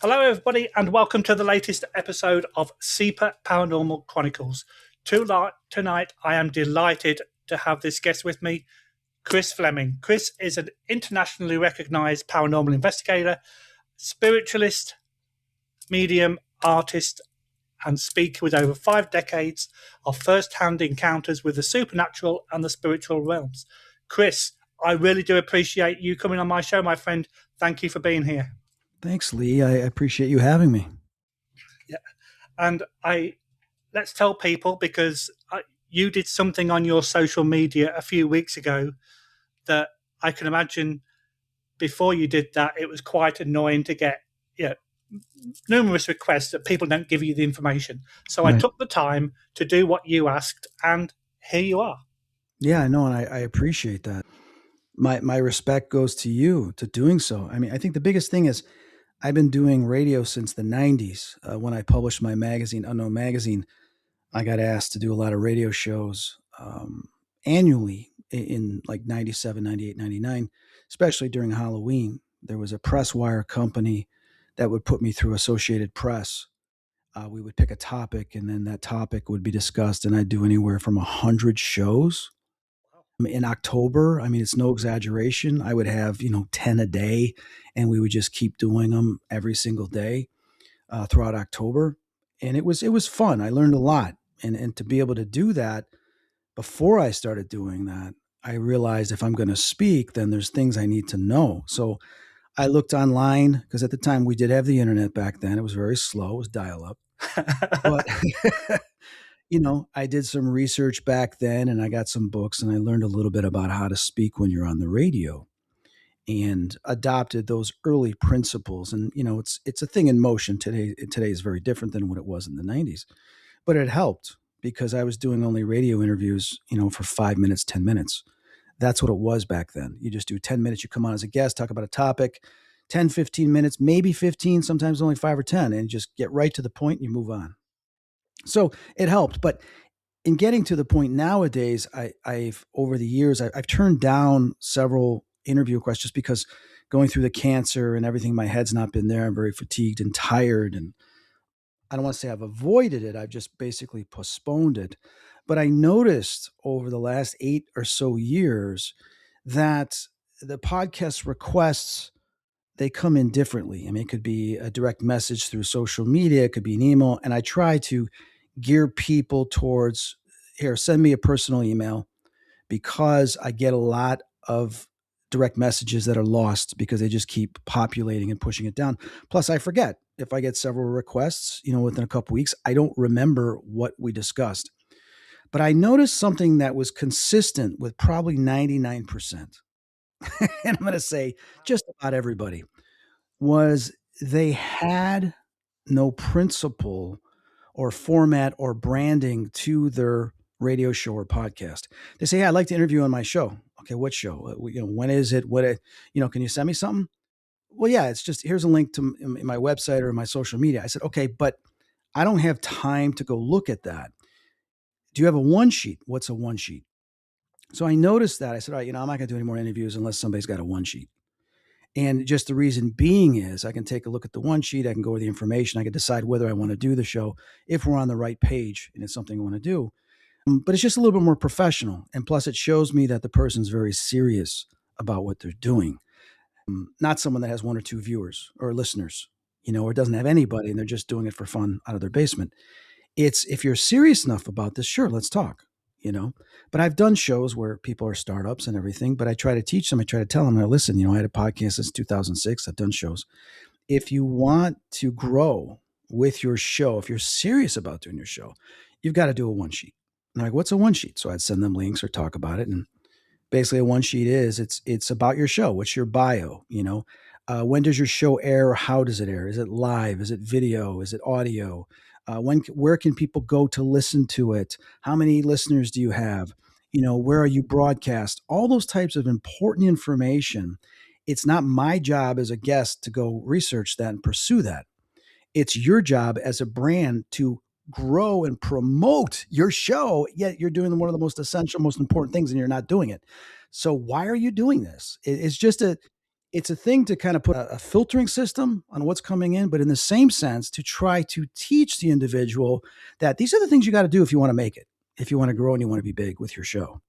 Hello, everybody, and welcome to the latest episode of SEPA Paranormal Chronicles. Tonight, I am delighted to have this guest with me, Chris Fleming. Chris is an internationally recognized paranormal investigator, spiritualist, medium, artist, and speaker with over 5 decades of first-hand encounters with the supernatural and the spiritual realms. Chris, I really do appreciate you coming on my show, my friend. Thank you for being here. Thanks, Lee. I appreciate you having me. Yeah, and let's tell people, because you did something on your social media a few weeks ago that I can imagine before you did that, it was quite annoying to get numerous requests that people don't give you the information. So Right. I took the time to do what you asked, and here you are. Yeah, I know, and I appreciate that. My respect goes to you to doing so. I mean, I think the biggest thing is I've been doing radio since the 90s. When I published my magazine, Unknown Magazine, I got asked to do a lot of radio shows annually in like 97, 98, 99, especially during Halloween. There was a press wire company that would put me through Associated Press. We would pick a topic, and then that topic would be discussed, and I'd do anywhere from 100 shows. In October, I mean, it's no exaggeration. I would have 10 a day, and we would just keep doing them every single day throughout October, and it was fun. I learned a lot, and to be able to do that before I started doing that, I realized if I'm going to speak, then there's things I need to know. So I looked online because at the time we did have the internet back then. It was very slow. It was dial up. But I did some research back then, and I got some books, and I learned a little bit about how to speak when you're on the radio, and adopted those early principles. And it's a thing in motion today. Today is very different than what it was in the 90s, but it helped because I was doing only radio interviews, for 5 minutes, 10 minutes. That's what it was back then. You just do 10 minutes, you come on as a guest, talk about a topic, 10, 15 minutes, maybe 15, sometimes only 5 or 10, and just get right to the point and you move on. So it helped. But in getting to the point nowadays, I've over the years, I've turned down several interview requests just because going through the cancer and everything, my head's not been there. I'm very fatigued and tired. And I don't want to say I've avoided it. I've just basically postponed it. But I noticed over the last 8 or so years that the podcast requests, they come in differently. I mean, it could be a direct message through social media, it could be an email. And I try to gear people towards, here, send me a personal email, because I get a lot of direct messages that are lost because they just keep populating and pushing it down. Plus, I forget. If I get several requests, within a couple weeks, I don't remember what we discussed. But I noticed something that was consistent with probably 99%. And I'm going to say just about everybody was they had no principle or format or branding to their radio show or podcast. They say, "Yeah, I'd like to interview on my show." Okay, what show? When is it? Can you send me something? Well, yeah, it's just, here's a link to my website or my social media. I said, okay, but I don't have time to go look at that. Do you have a one sheet? What's a one sheet? So I noticed that. I said, all right, I'm not going to do any more interviews unless somebody's got a one sheet. And just the reason being is I can take a look at the one sheet. I can go over the information. I can decide whether I want to do the show if we're on the right page and it's something I want to do. But it's just a little bit more professional. And plus, it shows me that the person's very serious about what they're doing. Not someone that has 1 or 2 viewers or listeners, or doesn't have anybody and they're just doing it for fun out of their basement. It's, if you're serious enough about this, sure, let's talk, But I've done shows where people are startups and everything, but I try to teach them. I try to tell them, now, listen, I had a podcast since 2006. I've done shows. If you want to grow with your show, if you're serious about doing your show, you've got to do a one sheet. And they're like, what's a one sheet? So I'd send them links or talk about it. And basically a one sheet is it's about your show. What's your bio? When does your show air? Or how does it air? Is it live? Is it video? Is it audio? Where can people go to listen to it? How many listeners do you have? Where are you broadcast? All those types of important information. It's not my job as a guest to go research that and pursue that. It's your job as a brand to grow and promote your show, yet you're doing one of the most essential, most important things, and you're not doing it. So why are you doing this? It's just it's a thing to kind of put a filtering system on what's coming in, but in the same sense, to try to teach the individual that these are the things you got to do if you want to make it, if you want to grow and you want to be big with your show.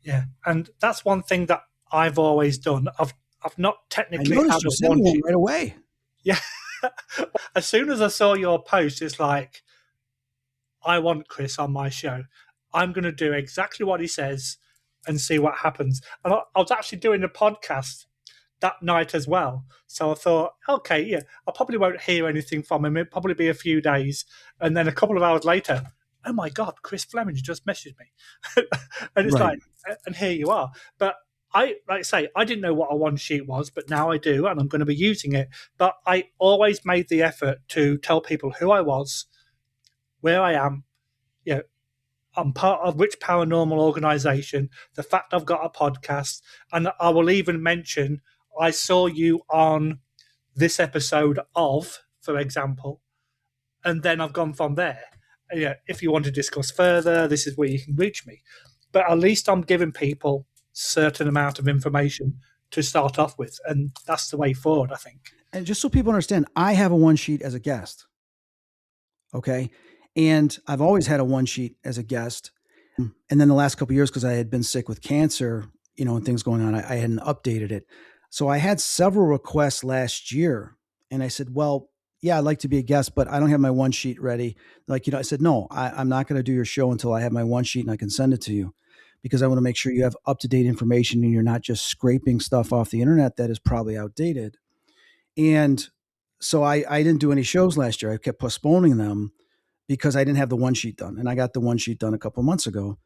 Yeah, and that's one thing that I've always done. I've not I technically had noticed you a sent one me one sheet. right away. Yeah. As soon as I saw your post, it's like, I want Chris on my show. I'm going to do exactly what he says and see what happens. And I was actually doing a podcast that night as well. So I thought, okay, yeah, I probably won't hear anything from him. It'll probably be a few days. And then a couple of hours later, oh my God, Chris Fleming just messaged me. And it's Right. like, and here you are. But I, like I say, I didn't know what a one sheet was, but now I do, and I'm going to be using it. But I always made the effort to tell people who I was, where I am, you know, I'm part of which paranormal organization, the fact I've got a podcast, and I will even mention I saw you on this episode of, for example, and then I've gone from there. Yeah, if you want to discuss further, this is where you can reach me. But at least I'm giving people certain amount of information to start off with, and that's the way forward, I think. And just so people understand, I have a one sheet as a guest. Okay. And I've always had a one sheet as a guest. And then the last couple of years, because I had been sick with cancer, and things going on, I hadn't updated it. So I had several requests last year. And I said, well, yeah, I'd like to be a guest, but I don't have my one sheet ready. Like, I said, no, I'm not going to do your show until I have my one sheet and I can send it to you, because I want to make sure you have up to date information and you're not just scraping stuff off the internet that is probably outdated. And so I didn't do any shows last year. I kept postponing them because I didn't have the one sheet done. And I got the one sheet done a couple of months ago.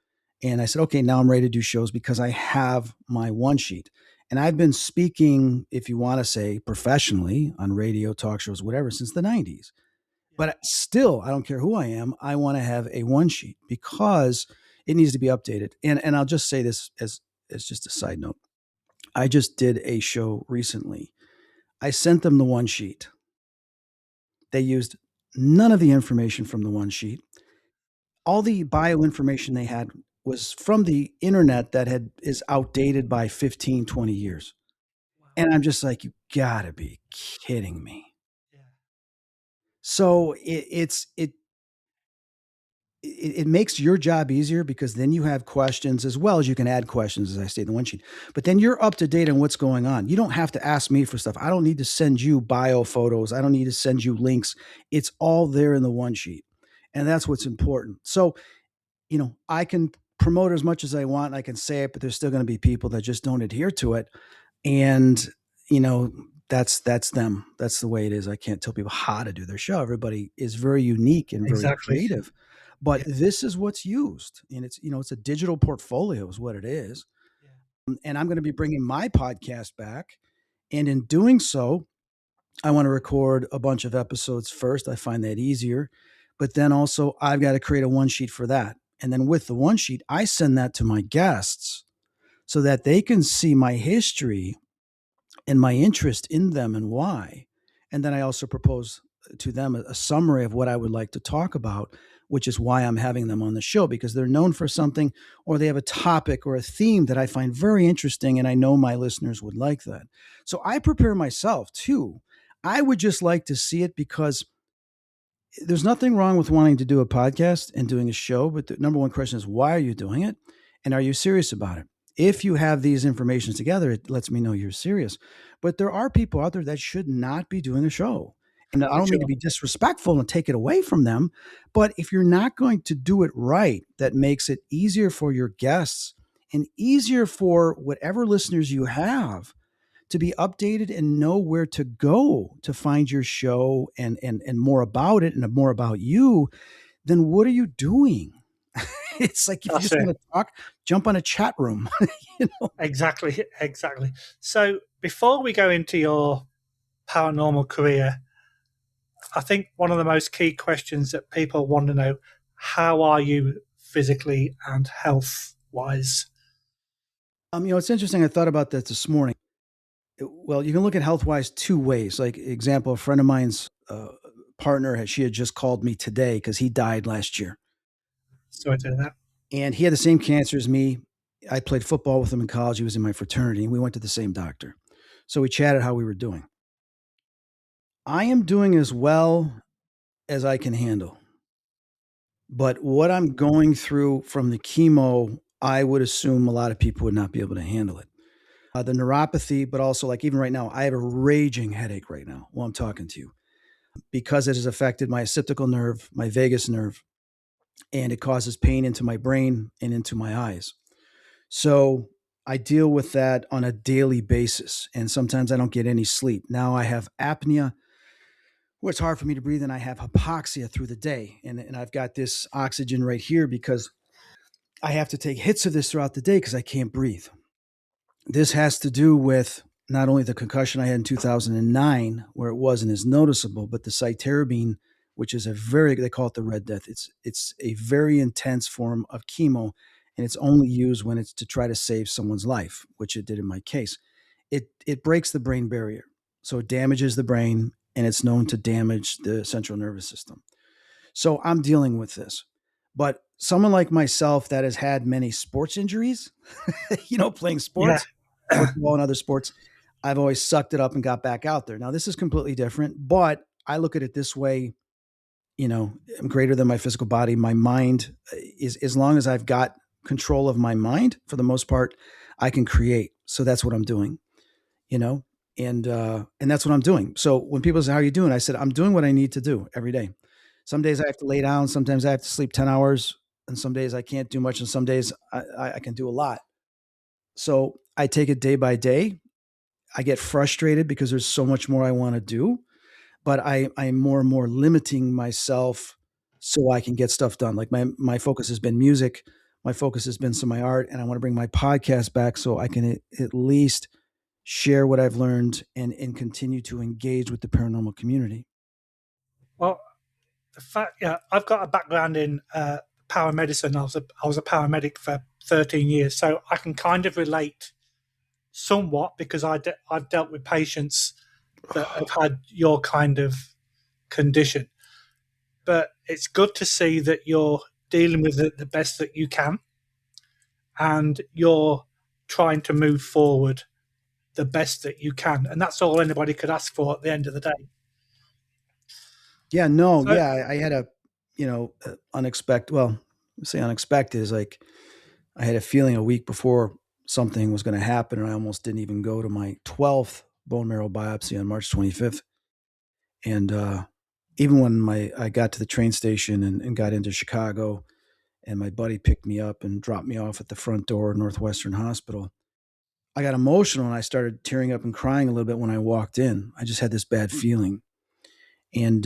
And I said, okay, now I'm ready to do shows because I have my one sheet. And I've been speaking, if you want to say professionally, on radio, talk shows, whatever, since the 90s. But still, I don't care who I am. I want to have a one sheet because it needs to be updated. And I'll just say this as just a side note. I just did a show recently. I sent them the one sheet. They used none of the information from the one sheet. All the bio information they had was from the internet that is outdated by 15, 20 years. And I'm just like, you gotta be kidding me. Yeah. So it makes your job easier because then you have questions, as well as you can add questions, as I state in the one sheet. But then you're up to date on what's going on. You don't have to ask me for stuff. I don't need to send you bio photos. I don't need to send you links. It's all there in the one sheet. And that's what's important. So, I can promote as much as I want. And I can say it, but there's still going to be people that just don't adhere to it. And, that's them. That's the way it is. I can't tell people how to do their show. Everybody is very unique and very Exactly. creative. But Yeah. this is what's used. And it's a digital portfolio is what it is. And I'm going to be bringing my podcast back. And in doing so, I want to record a bunch of episodes first. I find that easier. But then also, I've got to create a one sheet for that. And then with the one sheet, I send that to my guests so that they can see my history and my interest in them and why. And then I also propose to them a summary of what I would like to talk about, which is why I'm having them on the show, because they're known for something or they have a topic or a theme that I find very interesting. And I know my listeners would like that. So I prepare myself too. I would just like to see it because there's nothing wrong with wanting to do a podcast and doing a show. But the number one question is, why are you doing it? And are you serious about it? If you have these informations together, it lets me know you're serious. But there are people out there that should not be doing a show. And I don't mean to be disrespectful and take it away from them. But if you're not going to do it right, that makes it easier for your guests and easier for whatever listeners you have to be updated and know where to go to find your show and more about it and more about you, then what are you doing? It's like if you just want to talk, jump on a chat room. Exactly. So before we go into your paranormal career, I think one of the most key questions that people want to know, how are you physically and health wise? It's interesting. I thought about that this morning. Well, you can look at health wise two ways. Like example, a friend of mine's partner, she had just called me today because he died last year. Sorry to hear that. And he had the same cancer as me. I played football with him in college. He was in my fraternity, and we went to the same doctor. So we chatted how we were doing. I am doing as well as I can handle. But what I'm going through from the chemo, I would assume a lot of people would not be able to handle it. The neuropathy, but also like even right now, I have a raging headache right now while I'm talking to you because it has affected my occipital nerve, my vagus nerve, and it causes pain into my brain and into my eyes. So I deal with that on a daily basis. And sometimes I don't get any sleep. Now I have apnea, where it's hard for me to breathe, and I have hypoxia through the day. And I've got this oxygen right here because I have to take hits of this throughout the day because I can't breathe. This has to do with not only the concussion I had in 2009, where it wasn't as noticeable, but the cytarabine, which is a very, they call it the Red Death. It's a very intense form of chemo, and it's only used when it's to try to save someone's life, which it did in my case. It breaks the brain barrier, so it damages the brain, and it's known to damage the central nervous system. So I'm dealing with this. But someone like myself that has had many sports injuries, playing Yeah. sports, football and other sports, I've always sucked it up and got back out there. Now, this is completely different, but I look at it this way, I'm greater than my physical body. My mind is, as long as I've got control of my mind, for the most part, I can create. So that's what I'm doing, you know, and that's what I'm doing. So when people say, "How are you doing?" I said, "I'm doing what I need to do every day." Some days I have to lay down. Sometimes I have to sleep 10 hours, and some days I can't do much, and some days I can do a lot. So I take it day by day. I get frustrated because there's so much more I want to do, but I'm more and more limiting myself so I can get stuff done. Like my focus has been music, my focus has been some of my art, and I want to bring my podcast back so I can at least share what I've learned and continue to engage with the paranormal community. Well, the fact, yeah, I've got a background in paramedicine. I was a paramedic for 13 years, so I can kind of relate somewhat because I've dealt with patients that have had your kind of condition. But it's good to see that you're dealing with it the best that you can, and you're trying to move forward the best that you can, and that's all anybody could ask for at the end of the day. Yeah, no, So, yeah, I had a, unexpected. Well, say unexpected is like I had a feeling a week before something was going to happen, and I almost didn't even go to my 12th bone marrow biopsy on March 25th. And even when I got to the train station and got into Chicago, and my buddy picked me up and dropped me off at the front door of Northwestern Hospital, I got emotional and I started tearing up and crying a little bit when I walked in. I just had this bad feeling, and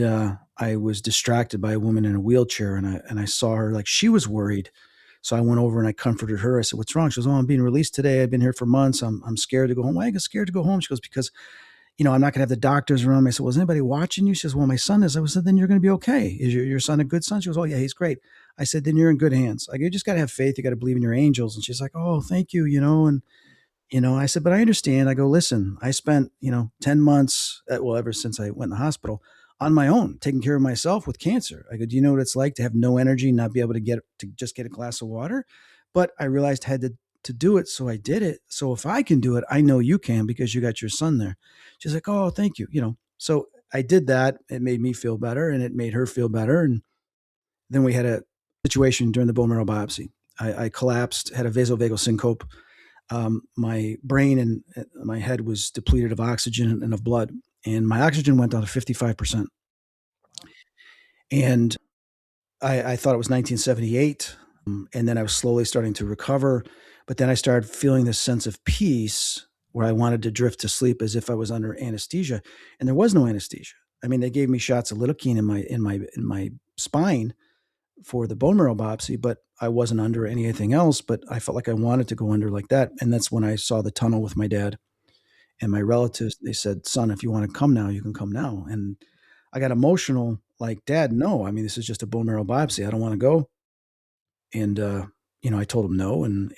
I was distracted by a woman in a wheelchair, and I saw her like she was worried. So I went over and I comforted her. I said, "What's wrong?" She goes, "Oh, I'm being released today. I've been here for months. I'm scared to go home." "Why are you scared to go home?" She goes, "Because I'm not going to have the doctors around me." I said, "Was anybody watching you?" She says, "Well, my son is." I said, "Then you're going to be okay. Is your son a good son?" She goes, "Oh yeah, he's great." I said, "Then you're in good hands. Like you just got to have faith. You got to believe in your angels." And she's like, "Oh, thank you." And I said, "But I understand." I go, "Listen, I spent, 10 months, well, ever since I went in the hospital on my own, taking care of myself with cancer." I go, "Do you know what it's like to have no energy, not be able to just get a glass of water?" But I realized I had to do it. So I did it. So if I can do it, I know you can because you got your son there. She's like, "Oh, thank you." So I did that. It made me feel better and it made her feel better. And then we had a situation during the bone marrow biopsy. I collapsed, had a vasovagal syncope. My brain and my head was depleted of oxygen and of blood, and my oxygen went down to 55%. And I thought it was 1978, and then I was slowly starting to recover. But then I started feeling this sense of peace where I wanted to drift to sleep as if I was under anesthesia, and there was no anesthesia. I mean, they gave me shots of lidocaine in my spine for the bone marrow biopsy, but I wasn't under anything else. But I felt like I wanted to go under like that. And that's when I saw the tunnel with my dad and my relatives. They said, "Son, if you want to come now, you can come now." And I got emotional, like, "Dad, no. I mean, this is just a bone marrow biopsy. I don't want to go." And, I told him no. And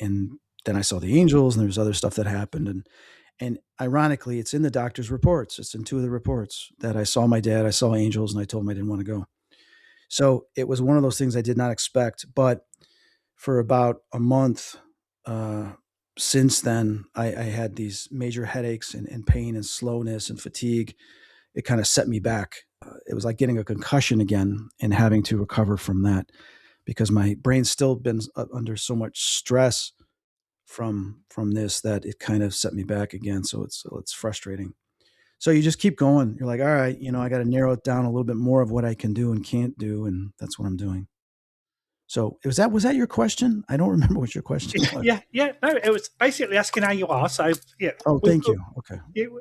then I saw the angels and there was other stuff that happened. And ironically, it's in the doctor's reports. It's in two of the reports that I saw my dad, I saw angels, and I told him I didn't want to go. So it was one of those things I did not expect. But for about a month, uh, since then, I had these major headaches and pain and slowness and fatigue. It kind of set me back. It was like getting a concussion again and having to recover from that because my brain's still been under so much stress from this that it kind of set me back again. So it's frustrating. So you just keep going. You're like, all right, I got to narrow it down a little bit more of what I can do and can't do, and that's what I'm doing. So was that your question? I don't remember what your question was. Yeah, yeah. No, it was basically asking how you are. So yeah, Oh, we'll, thank you. Okay.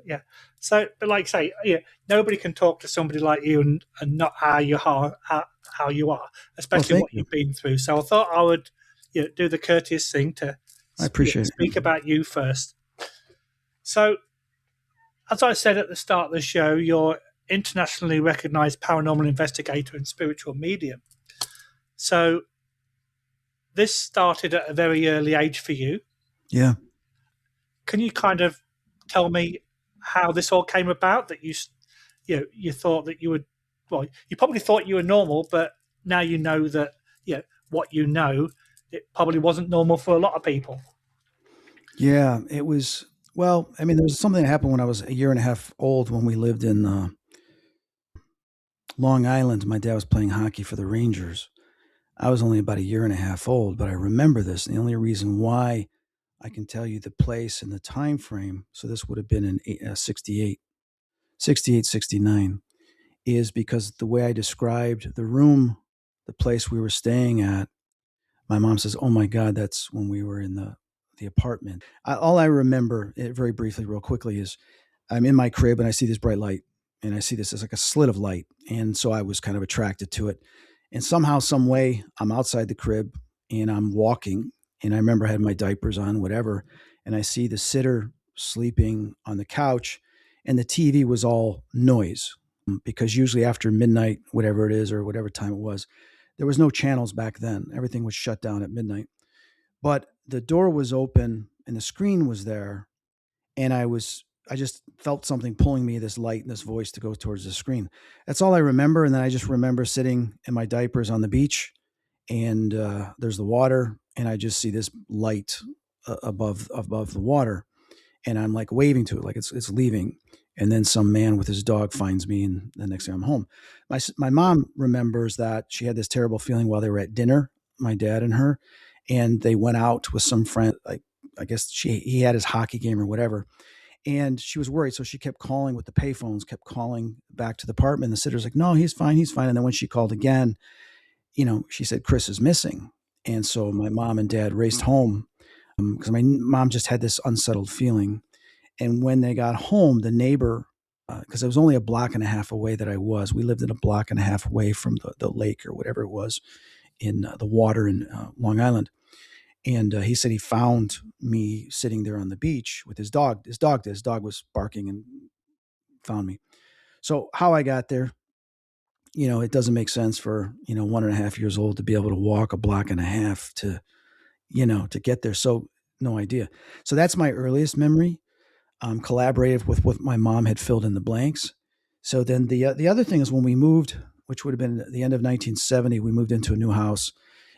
yeah. So, but like I say, yeah, nobody can talk to somebody like you and not how you are, Well, especially thank what you. you've been through. So I thought I would, do the courteous thing to I appreciate it. speak about you first. So, as I said at the start of the show, you're internationally recognized paranormal investigator and spiritual medium. So this started at a very early age for you. Yeah. Can you kind of tell me how this all came about? That you thought that you would, well, you probably thought you were normal, but now you know that what you know, it probably wasn't normal for a lot of people. Yeah. It was, well, I mean, there was something that happened when I was a year and a half old when we lived in Long Island. My dad was playing hockey for the Rangers. I was only about a year and a half old, but I remember this. And the only reason why I can tell you the place and the time frame, so this would have been in 68, 68, 69, is because the way I described the room, the place we were staying at, my mom says, "Oh my God, that's when we were in the apartment." All I remember, very briefly, real quickly, is I'm in my crib and I see this bright light, and I see this as like a slit of light, and so I was kind of attracted to it. And somehow, some way, I'm outside the crib and I'm walking, and I remember I had my diapers on, whatever, and I see the sitter sleeping on the couch, and the TV was all noise because usually after midnight, whatever it is, or whatever time it was, there was no channels back then. Everything was shut down at midnight. But the door was open and the screen was there, and I just felt something pulling me, this light and this voice, to go towards the screen. That's all I remember. And then I just remember sitting in my diapers on the beach, and there's the water, and I just see this light above the water, and I'm like waving to it like it's leaving. And then some man with his dog finds me, and the next thing I'm home. My mom remembers that she had this terrible feeling while they were at dinner, my dad and her, and they went out with some friend. Like, I guess he had his hockey game or whatever, and she was worried, so she kept calling with the payphones, kept calling back to the apartment. The sitter's like, "No, he's fine, he's fine." And then when she called again, she said, "Chris is missing." And so my mom and dad raced home because my mom just had this unsettled feeling. And when they got home, the neighbor, because it was only a block and a half away that I was, we lived in a block and a half away from the lake or whatever it was in the water in Long Island. And he said he found me sitting there on the beach with his dog. His dog was barking and found me. So how I got there, it doesn't make sense for, 1.5 years old to be able to walk a block and a half to get there. So no idea. So that's my earliest memory. Collaborative with what my mom had filled in the blanks. So then the other thing is when we moved, which would have been at the end of 1970, we moved into a new house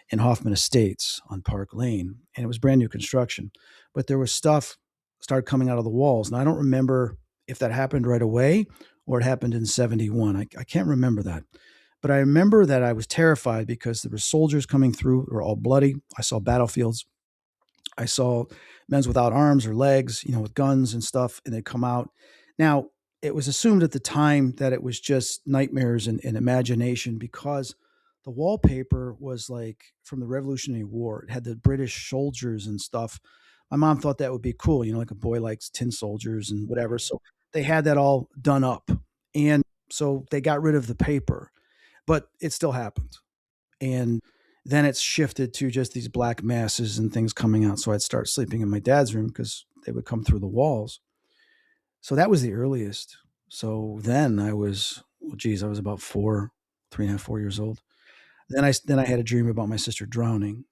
in Hoffman Estates on Park Lane, and it was brand new construction. But there was stuff started coming out of the walls, and I don't remember if that happened right away or it happened in 71. I can't remember that. But I remember that I was terrified because there were soldiers coming through. They were all bloody. I saw battlefields. I saw men's without arms or legs, with guns and stuff, and they'd come out. Now, it was assumed at the time that it was just nightmares and imagination because the wallpaper was like from the Revolutionary War. It had the British soldiers and stuff. My mom thought that would be cool, like a boy likes tin soldiers and whatever. So they had that all done up. And so they got rid of the paper, but it still happened. And then it's shifted to just these black masses and things coming out. So I'd start sleeping in my dad's room because they would come through the walls. So that was the earliest. So then I was, well, geez, I was about 3.5, 4 years old. Then I had a dream about my sister drowning,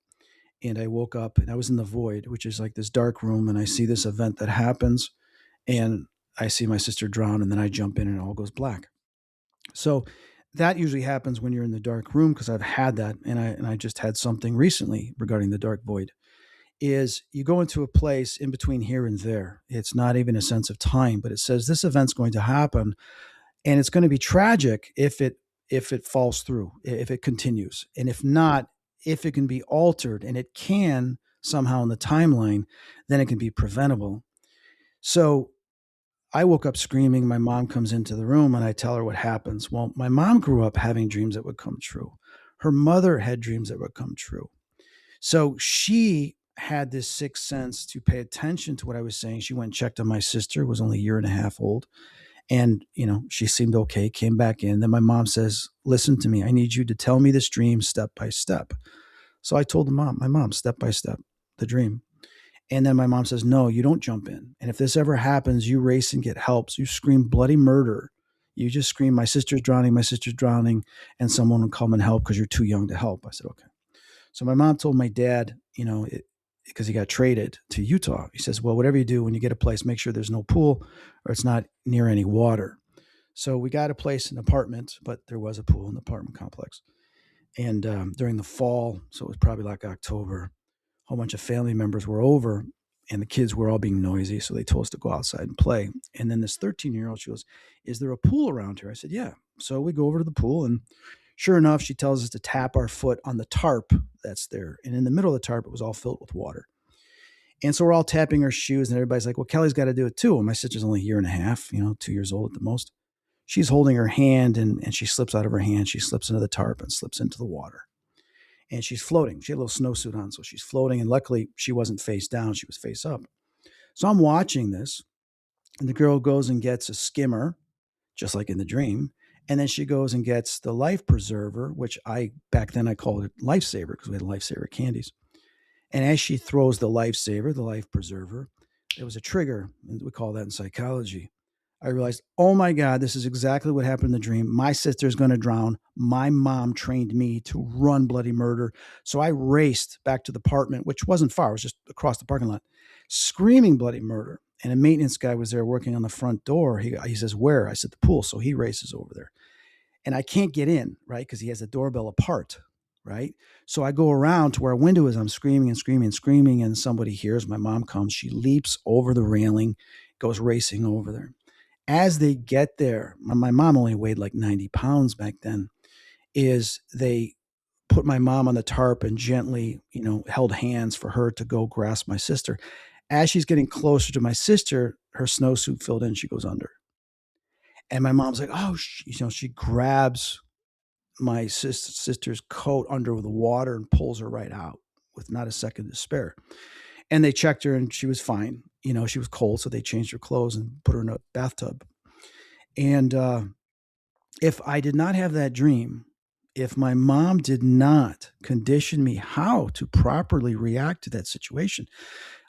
and I woke up and I was in the void, which is like this dark room, and I see this event that happens, and I see my sister drown, and then I jump in and it all goes black. So that usually happens when you're in the dark room because I've had that, and I just had something recently regarding the dark void. is you go into a place in between here and there. It's not even a sense of time, but it says this event's going to happen, and it's going to be tragic if it falls through, if it continues, and if not, if it can be altered, and it can somehow in the timeline, then it can be preventable. So I woke up screaming. My mom comes into the room and I tell her what happens. Well, my mom grew up having dreams that would come true. Her mother had dreams that would come true. So she had this sixth sense to pay attention to what I was saying. She went and checked on my sister, who was only a year and a half old. And, she seemed okay, came back in. Then my mom says, listen to me. I need you to tell me this dream step by step. So I told my mom, step by step, the dream. And then my mom says, no, you don't jump in. And if this ever happens, you race and get help. So you scream bloody murder. You just scream, my sister's drowning, and someone will come and help because you're too young to help. I said, okay. So my mom told my dad, because he got traded to Utah. He says, well, whatever you do, when you get a place, make sure there's no pool or it's not near any water. So we got a place, an apartment, but there was a pool in the apartment complex. And during the fall, so it was probably like October, a whole bunch of family members were over and the kids were all being noisy. So they told us to go outside and play. And then this 13-year-old, she goes, is there a pool around here? I said, yeah. So we go over to the pool, and sure enough, she tells us to tap our foot on the tarp that's there. And in the middle of the tarp, it was all filled with water. And so we're all tapping our shoes, and everybody's like, well, Kelly's got to do it too. And my sister's only a year and a half, 2 years old at the most. She's holding her hand, and she slips out of her hand. She slips into the tarp and slips into the water. And she's floating. She had a little snowsuit on, so she's floating. And luckily, she wasn't face down. She was face up. So I'm watching this, and the girl goes and gets a skimmer, just like in the dream. And then she goes and gets the life preserver, which back then I called it lifesaver because we had lifesaver candies. And as she throws the lifesaver, the life preserver, there was a trigger. And we call that in psychology. I realized, oh my God, this is exactly what happened in the dream. My sister's going to drown. My mom trained me to run bloody murder. So I raced back to the apartment, which wasn't far. It was just across the parking lot, screaming bloody murder. And a maintenance guy was there working on the front door. He says, where? I said, the pool. So he races over there. And I can't get in, right? Because he has the doorbell apart, right? So I go around to where a window is. I'm screaming and screaming and screaming. And somebody hears. My mom comes. She leaps over the railing, goes racing over there. As they get there, my mom only weighed like 90 pounds back then, is they put my mom on the tarp and gently, held hands for her to go grasp my sister. As she's getting closer to my sister, her snowsuit filled in. She goes under. And my mom's like, oh, she grabs my sister's coat under the water and pulls her right out with not a second to spare. And they checked her and she was fine. She was cold, so they changed her clothes and put her in a bathtub. And if I did not have that dream, if my mom did not condition me how to properly react to that situation,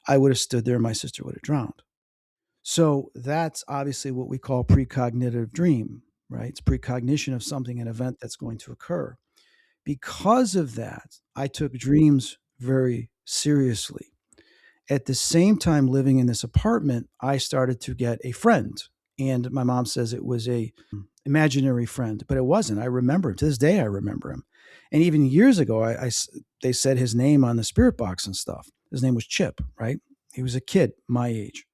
I would have stood there and my sister would have drowned. So that's obviously what we call precognitive dream, right? It's precognition of something, an event that's going to occur. Because of that, I took dreams very seriously. At the same time, living in this apartment, I started to get a friend. And my mom says it was a imaginary friend, but it wasn't. I remember him. To this day, I remember him. And even years ago, they said his name on the spirit box and stuff. His name was Chip, right? He was a kid my age.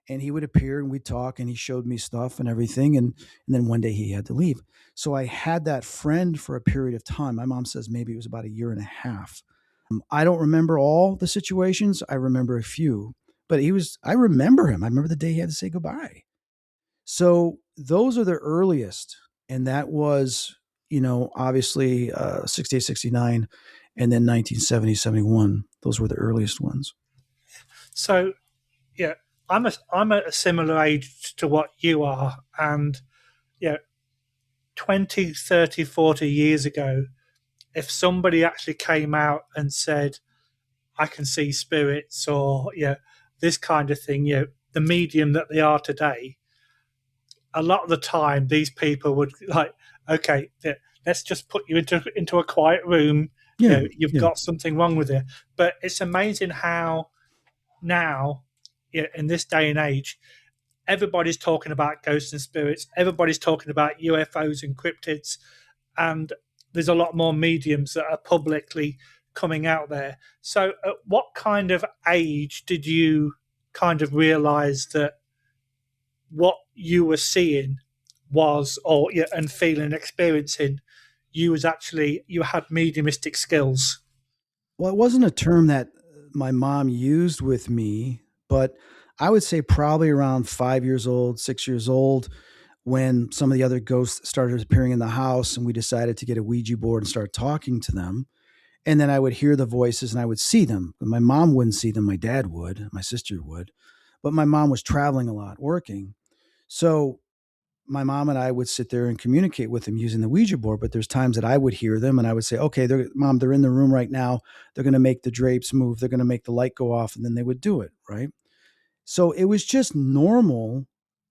And he would appear and we'd talk and he showed me stuff and everything. And then one day he had to leave. So I had that friend for a period of time. My mom says maybe it was about a year and a half. I don't remember all the situations. I remember a few, but I remember him. I remember the day he had to say goodbye. So those are the earliest. And that was, obviously 68, 69, and then 1970, 71. Those were the earliest ones. So, yeah, I'm a similar age to what you are. And, 20, 30, 40 years ago, if somebody actually came out and said, I can see spirits or, this kind of thing, the medium that they are today, a lot of the time these people would like, okay, let's just put you into a quiet room. You've got something wrong with it. But it's amazing how now, in this day and age, everybody's talking about ghosts and spirits. Everybody's talking about UFOs and cryptids. And there's a lot more mediums that are publicly coming out there. So at what kind of age did you kind of realize that what you were seeing was, or yeah, and feeling, experiencing, you had mediumistic skills? Well, it wasn't a term that my mom used with me, but I would say probably around 5 years old, 6 years old, when some of the other ghosts started appearing in the house and we decided to get a Ouija board and start talking to them. And then I would hear the voices and I would see them. My mom wouldn't see them, my dad would, my sister would. But my mom was traveling a lot, working. So my mom and I would sit there and communicate with them using the Ouija board. But there's times that I would hear them and I would say, okay, mom, they're in the room right now. They're going to make the drapes move. They're going to make the light go off. And then they would do it. Right. So it was just normal.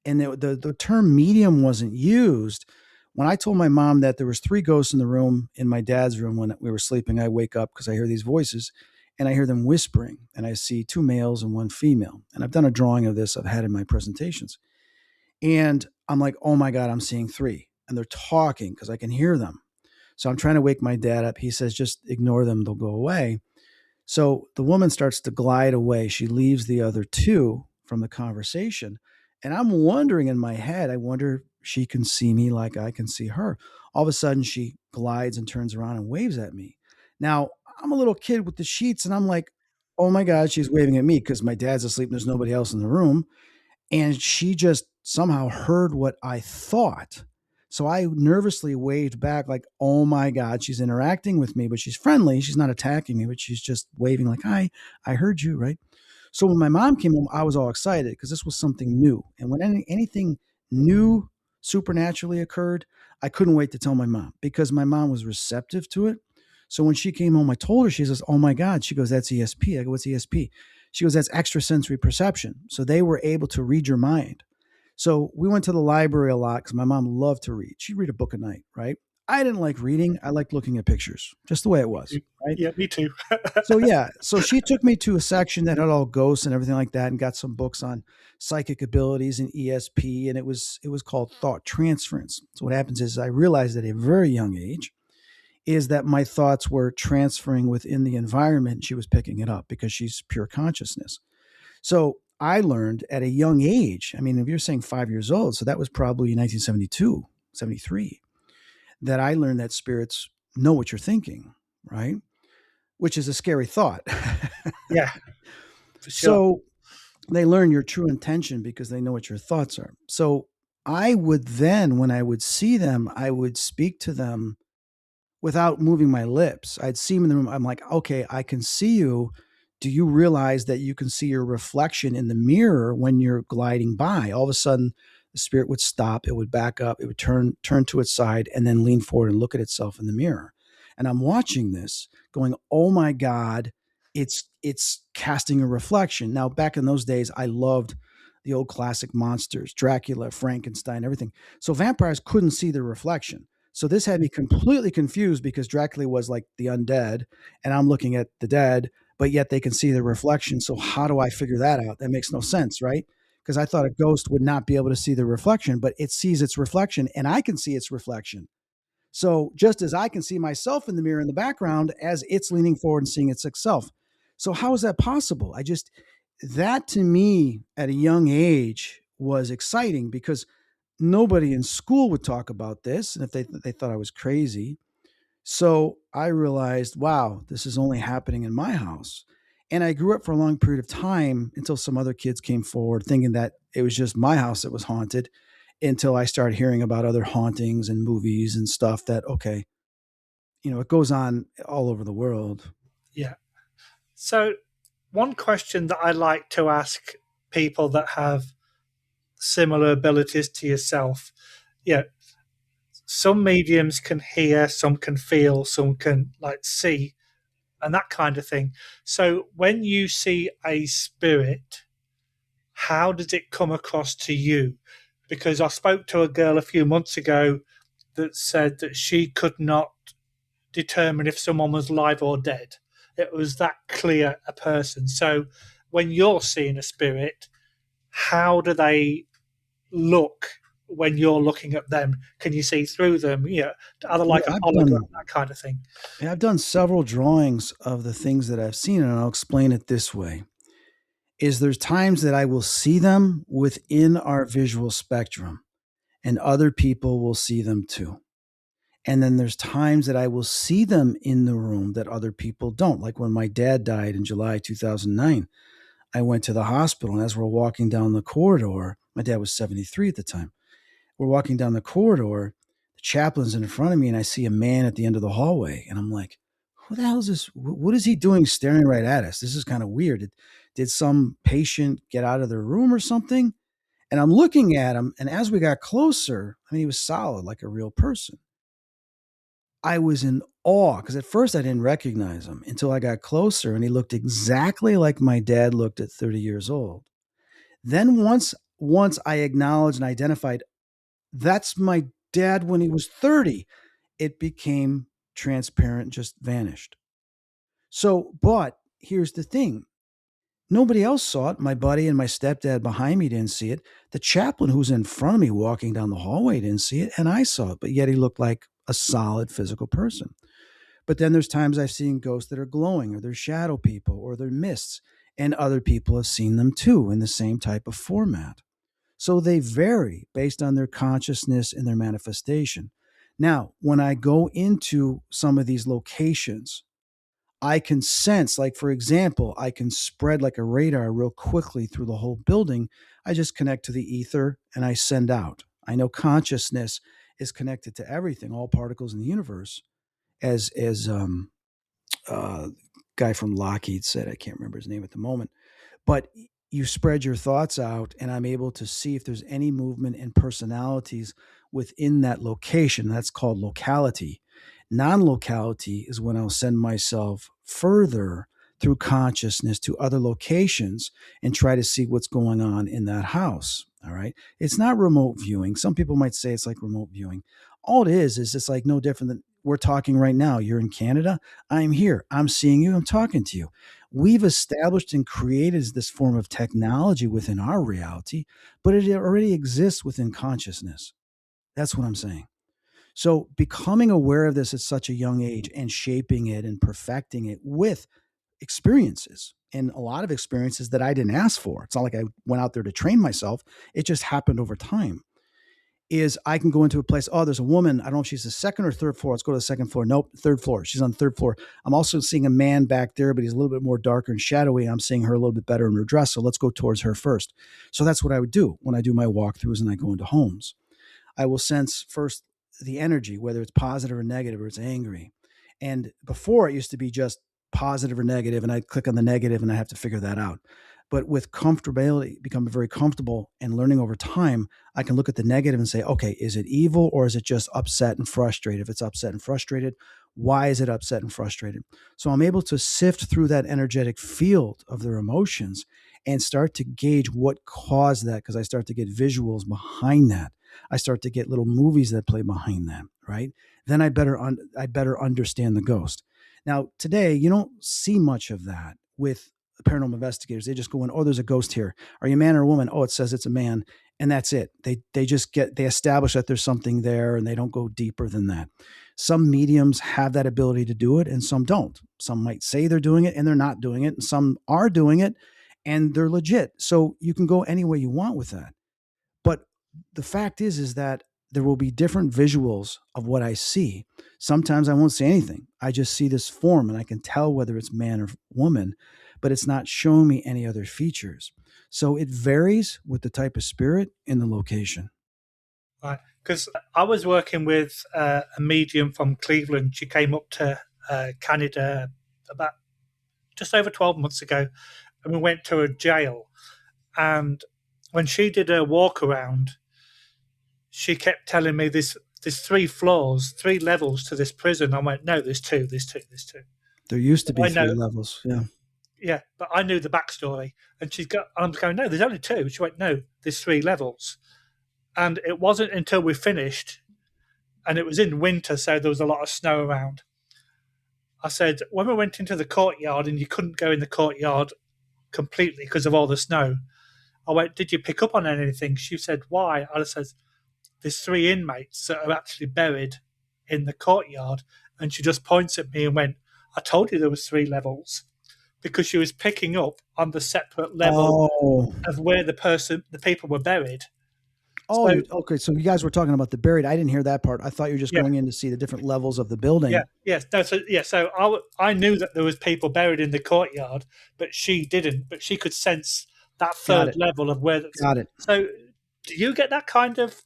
And the term medium wasn't used. When I told my mom that there was 3 ghosts in the room, in my dad's room when we were sleeping, I wake up because I hear these voices and I hear them whispering and I see 2 males and 1 female. And I've done a drawing of this I've had in my presentations. And I'm like, oh my God, I'm seeing 3. And they're talking because I can hear them. So I'm trying to wake my dad up. He says, just ignore them. They'll go away. So the woman starts to glide away. She leaves the other 2 from the conversation. And I'm wondering in my head, I wonder if she can see me like I can see her. All of a sudden, she glides and turns around and waves at me. Now, I'm a little kid with the sheets, and I'm like, oh my God, she's waving at me because my dad's asleep and there's nobody else in the room. And she just somehow heard what I thought. So I nervously waved back, like, oh my God, she's interacting with me, but she's friendly. She's not attacking me, but she's just waving, like, hi, I heard you, right? So when my mom came home, I was all excited because this was something new. And when anything new supernaturally occurred, I couldn't wait to tell my mom because my mom was receptive to it. So when she came home, I told her, she says, oh my God. She goes, that's ESP. I go, what's ESP? She goes, that's extrasensory perception. So they were able to read your mind. So we went to the library a lot because my mom loved to read. She'd read a book a night, right? I didn't like reading. I liked looking at pictures, just the way it was, right? Yeah, me too. So yeah, so she took me to a section that had all ghosts and everything like that, and got some books on psychic abilities and ESP, and it was called thought transference. So what happens is I realized at a very young age is that my thoughts were transferring within the environment. She was picking it up because she's pure consciousness. So I learned at a young age. I mean, if you're saying 5 years old, so that was probably 1972, 73, that I learned that spirits know what you're thinking, right? Which is a scary thought. Yeah, for sure. So they learn your true intention because they know what your thoughts are. So I would then, when I would see them, I would speak to them without moving my lips. I'd see them in the room. I'm like, okay, I can see you. Do you realize that you can see your reflection in the mirror when you're gliding by? All of a sudden, the spirit would stop. It would back up. It would turn to its side and then lean forward and look at itself in the mirror. And I'm watching this, going, "Oh my God, it's casting a reflection." Now, back in those days, I loved the old classic monsters, Dracula, Frankenstein, everything. So vampires couldn't see the reflection. So this had me completely confused because Dracula was like the undead, and I'm looking at the dead, but yet they can see the reflection. So how do I figure that out? That makes no sense, right? Because I thought a ghost would not be able to see the reflection, but it sees its reflection, and I can see its reflection. So just as I can see myself in the mirror in the background as it's leaning forward and seeing itself. So how is that possible? That to me at a young age was exciting because nobody in school would talk about this. And if they thought I was crazy. So I realized, wow, this is only happening in my house. And I grew up for a long period of time until some other kids came forward thinking that it was just my house that was haunted until I started hearing about other hauntings and movies and stuff that, okay, it goes on all over the world. Yeah. So one question that I like to ask people that have similar abilities to yourself, yeah, some mediums can hear, some can feel, some can like see, and that kind of thing. So when you see a spirit, how does it come across to you? Because I spoke to a girl a few months ago that said that she could not determine if someone was alive or dead. It was that clear a person. So when you're seeing a spirit, how do they look when you're looking at them? Can you see through them? Are they Yeah, like a hologram, that kind of thing? I've done several drawings of the things that I've seen, and I'll explain it this way. Is there's times that I will see them within our visual spectrum, and other people will see them too. And then there's times that I will see them in the room that other people don't. Like when my dad died in July 2009, I went to the hospital, and as we're walking down the corridor, my dad was 73 at the time. We're walking down the corridor, the chaplain's in front of me, and I see a man at the end of the hallway. And I'm like, who the hell is this? What is he doing staring right at us? This is kind of weird. Did some patient get out of their room or something? And I'm looking at him, and as we got closer, I mean, he was solid, like a real person. I was in awe because at first I didn't recognize him until I got closer, and he looked exactly like my dad looked at 30 years old. Then once I acknowledged and identified that's my dad when he was 30, it became transparent, just vanished. So, but here's the thing. Nobody else saw it. My buddy and my stepdad behind me didn't see it. The chaplain who's in front of me walking down the hallway didn't see it, and I saw it, but yet he looked like a solid physical person. But then there's times I've seen ghosts that are glowing, or they're shadow people, or they're mists, and other people have seen them too in the same type of format. So they vary based on their consciousness and their manifestation. Now, when I go into some of these locations, I can sense, like, for example, I can spread like a radar real quickly through the whole building. I just connect to the ether and I send out. I know consciousness is connected to everything, all particles in the universe, as uh, guy from Lockheed said. I can't remember his name at the moment, but you spread your thoughts out, and I'm able to see if there's any movement and personalities within that location. That's called locality. Non-locality is when I'll send myself further through consciousness to other locations and try to see what's going on in that house. All right, it's not remote viewing. Some people might say it's like remote viewing. All it is it's like no different than we're talking right now. You're in Canada, I'm here, I'm seeing you, I'm talking to you. We've established and created this form of technology within our reality, but it already exists within consciousness. That's what I'm saying. So becoming aware of this at such a young age and shaping it and perfecting it with experiences, and a lot of experiences that I didn't ask for. It's not like I went out there to train myself. It just happened over time. Is I can go into a place, oh, there's a woman. I don't know if she's the second or third floor. Let's go to the second floor. Nope, third floor. She's on the third floor. I'm also seeing a man back there, but he's a little bit more darker and shadowy. I'm seeing her a little bit better in her dress. So let's go towards her first. So that's what I would do when I do my walkthroughs and I go into homes. I will sense first the energy, whether it's positive or negative or it's angry. And before it used to be just positive or negative, and I'd click on the negative and I have to figure that out. But with comfortability, becoming very comfortable and learning over time, I can look at the negative and say, okay, is it evil or is it just upset and frustrated? If it's upset and frustrated, why is it upset and frustrated? So I'm able to sift through that energetic field of their emotions and start to gauge what caused that, because I start to get visuals behind that. I start to get little movies that play behind that, right? Then I better understand the ghost. Now, today, you don't see much of that with paranormal investigators. They just go in, oh, there's a ghost here. Are you a man or a woman? Oh, it says it's a man. And that's it. They establish that there's something there, and they don't go deeper than that. Some mediums have that ability to do it and some don't. Some might say they're doing it and they're not doing it. And some are doing it and they're legit. So you can go any way you want with that. But the fact is that there will be different visuals of what I see. Sometimes I won't see anything. I just see this form and I can tell whether it's man or woman, but it's not showing me any other features. So it varies with the type of spirit and the location. Right. Because I was working with a medium from Cleveland. She came up to Canada about just over 12 months ago, and we went to a jail. And when she did her walk around, she kept telling me there's 3 floors, 3 levels to this prison. I went, no, there's two, there's two, there's two. There used to be I 3 know. levels. Yeah. Yeah, but I knew the backstory. And I'm going, no, there's only 2. She went, no, there's 3 levels. And it wasn't until we finished, and it was in winter, so there was a lot of snow around. I said, when we went into the courtyard and you couldn't go in the courtyard completely because of all the snow, I went, did you pick up on anything? She said, why? I said, there's three inmates that are actually buried in the courtyard. And she just points at me and went, I told you there was three levels, because she was picking up on the separate level Oh, of where the people were buried. oh, So you okay? So you guys were talking about the buried. I didn't hear that part. I thought you were just yeah, going in to see the different levels of the yeah, building. yes, no, so yeah, so I knew that there was people buried in the courtyard, but she didn't. But she could sense that Got third it. level of where that's. Got it. So, do you get that Oh kind of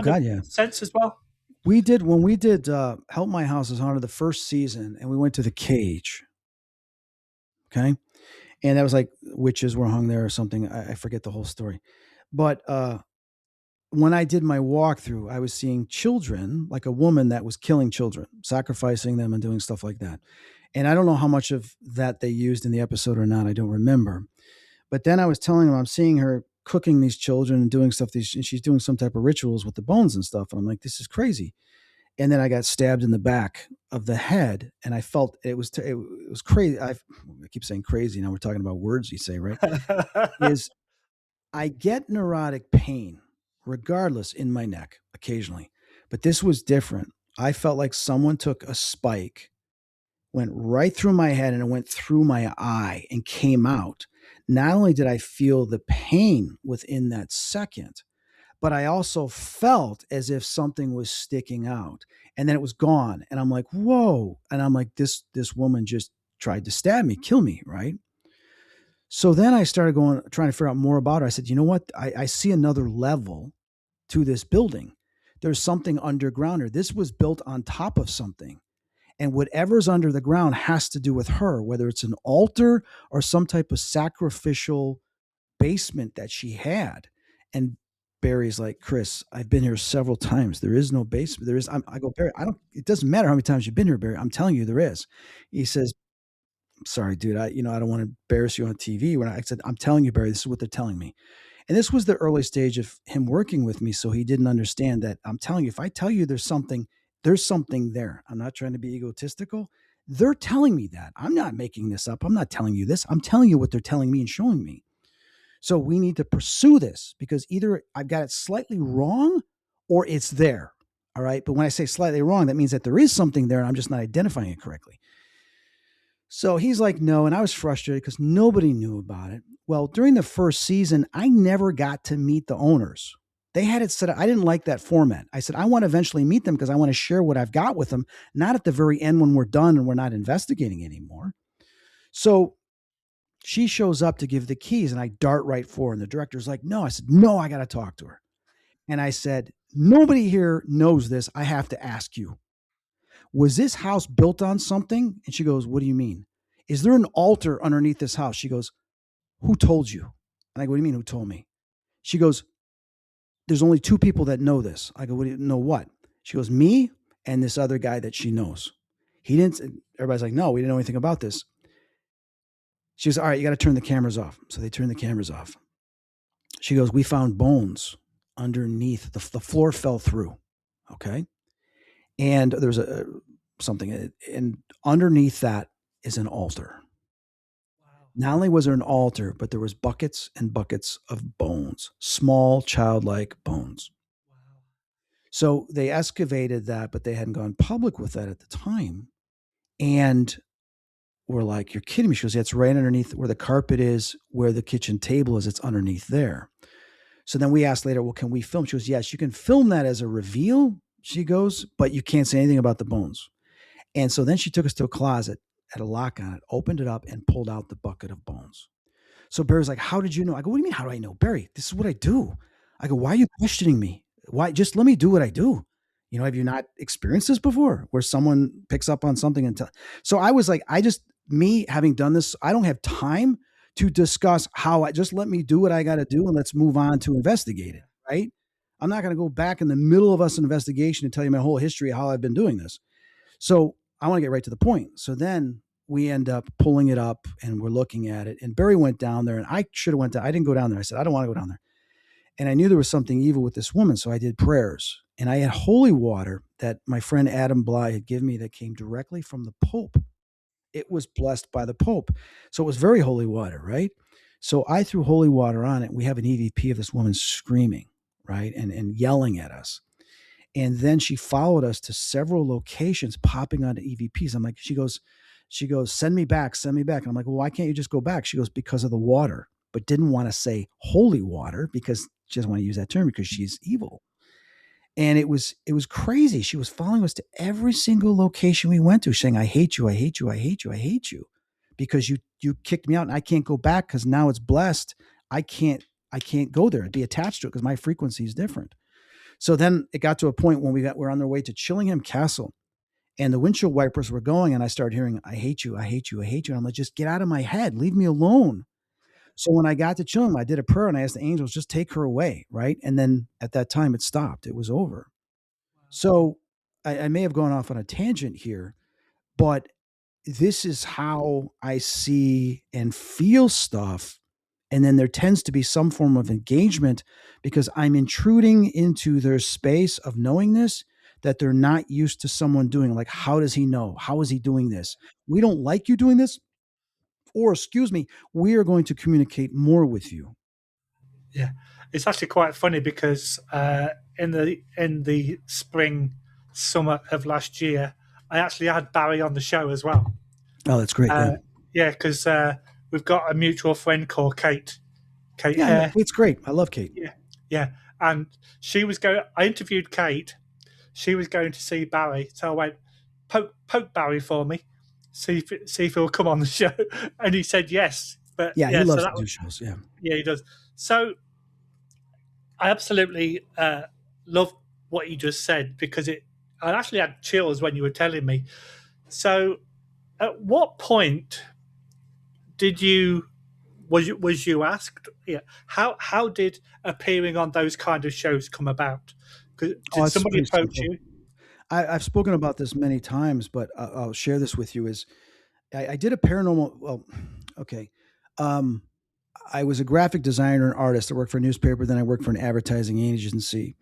God, yeah. sense as well? We did when we did Help My House is Haunted the first season, and we went to the cage. Okay, and that was like witches were hung there or something. I forget the whole story, but when I did my walkthrough, I was seeing children, like a woman that was killing children, sacrificing them, and doing stuff like that. And I don't know how much of that they used in the episode or not. I don't remember. But then I was telling them I'm seeing her cooking these children and doing stuff. And she's doing some type of rituals with the bones and stuff. And I'm like, this is crazy. And then I got stabbed in the back of the head, and I felt it was crazy. I keep saying crazy. Now we're talking about words you say, right? Is I get neurotic pain regardless in my neck occasionally, but this was different. I felt like someone took a spike, went right through my head, and it went through my eye and came out. Not only did I feel the pain within that second, but I also felt as if something was sticking out, and then it was gone. And I'm like, whoa. And I'm like, this woman just tried to stab me, kill me, right? So then I started going, trying to figure out more about her. I said, you know what? I see another level to this building. There's something underground here. This was built on top of something. And whatever's under the ground has to do with her, whether it's an altar or some type of sacrificial basement that she had. And Barry's like, Chris, I've been here several times. There is no basement. There is. I go, Barry, I don't, it doesn't matter how many times you've been here, Barry. I'm telling you, there is. He says, sorry, dude. I don't want to embarrass you on TV. When I said, I'm telling you, Barry, this is what they're telling me. And this was the early stage of him working with me. So he didn't understand that I'm telling you, if I tell you there's something there. I'm not trying to be egotistical. They're telling me that. I'm not making this up. I'm not telling you this. I'm telling you what they're telling me and showing me. So we need to pursue this because either I've got it slightly wrong or it's there. All right. But when I say slightly wrong, that means that there is something there and I'm just not identifying it correctly. So he's like, no. And I was frustrated because nobody knew about it. Well, during the first season, I never got to meet the owners. They had it set up. I didn't like that format. I said, I want to eventually meet them because I want to share what I've got with them, not at the very end when we're done and we're not investigating anymore. So she shows up to give the keys and I dart right for her. And the director's like, no. I said, no, I got to talk to her. And I said, nobody here knows this. I have to ask you, was this house built on something? And she goes, what do you mean? Is there an altar underneath this house? She goes, who told you? And I go, what do you mean, who told me? She goes, there's only two people that know this. I go, what do you know what? She goes, me and this other guy that she knows. He didn't, everybody's like, no, we didn't know anything about this. She goes, all right, you got to turn the cameras off. So they turn the cameras off. She goes, we found bones underneath. The floor fell through. Okay. And there's something, and underneath that is an altar. Wow. Not only was there an altar, but there was buckets and buckets of bones, small childlike bones. Wow. So they excavated that, but they hadn't gone public with that at the time. And we're like, you're kidding me. She goes, yeah, it's right underneath where the carpet is, where the kitchen table is. It's underneath there. So then we asked later, well, can we film? She goes, yes, you can film that as a reveal. She goes, but you can't say anything about the bones. And so then she took us to a closet, had a lock on it, opened it up, and pulled out the bucket of bones. So Barry's like, how did you know? I go, what do you mean, how do I know? Barry, this is what I do. I go, why are you questioning me? Why? Just let me do what I do. Have you not experienced this before where someone picks up on something and so I was like, me having done this, I don't have time to discuss how just let me do what I got to do and let's move on to investigate it. Right. I'm not going to go back in the middle of us investigation and tell you my whole history of how I've been doing this. So I want to get right to the point. So then we end up pulling it up and we're looking at it. And Barry went down there and I should have went down. I didn't go down there. I said, I don't want to go down there. And I knew there was something evil with this woman. So I did prayers and I had holy water that my friend Adam Bly had given me that came directly from the Pope. It was blessed by the Pope. So it was very holy water, right? So I threw holy water on it. We have an EVP of this woman screaming, right? And yelling at us. And then she followed us to several locations, popping onto EVPs. I'm like, she goes, send me back, send me back. And I'm like, well, why can't you just go back? She goes, because of the water, but didn't want to say holy water because she doesn't want to use that term because she's evil. And it was crazy. She was following us to every single location we went to, saying, I hate you, I hate you, I hate you, I hate you. Because you kicked me out and I can't go back because now it's blessed. I can't I can't go there and be attached to it because my frequency is different. So then it got to a point when we're on their way to Chillingham Castle and the windshield wipers were going and I started hearing, I hate you, I hate you, I hate you. And I'm like, just get out of my head. Leave me alone. So when I got to Chillingham, I did a prayer and I asked the angels, just take her away. Right. And then at that time it stopped. It was over. So I may have gone off on a tangent here, but this is how I see and feel stuff. And then there tends to be some form of engagement because I'm intruding into their space of knowingness that they're not used to someone doing. Like, how does he know? How is he doing this? We don't like you doing this. Or, excuse me, we are going to communicate more with you. Yeah, it's actually quite funny because in the spring, summer of last year, I actually had Barry on the show as well. Oh, that's great. Yeah. Yeah, because we've got a mutual friend called Kate. Kate Yeah, no, Hare. Kate's great. I love Kate. Yeah, yeah, and she was going. I interviewed Kate. She was going to see Barry, so I went, poke Barry for me, see if he'll come on the show, and he said yes. But Yeah, he yeah, so loves that to do shows. Yeah. yeah, he does. So I absolutely love what you just said because I actually had chills when you were telling me. So, at what point did you was you asked? Yeah, how did appearing on those kind of shows come about? Oh, Did it's somebody pretty approach simple. you? I've spoken about this many times, but I'll share this with you. Is I did a paranormal. Well, okay. Um, I was a graphic designer and artist. I worked for a newspaper. Then I worked for an advertising agency.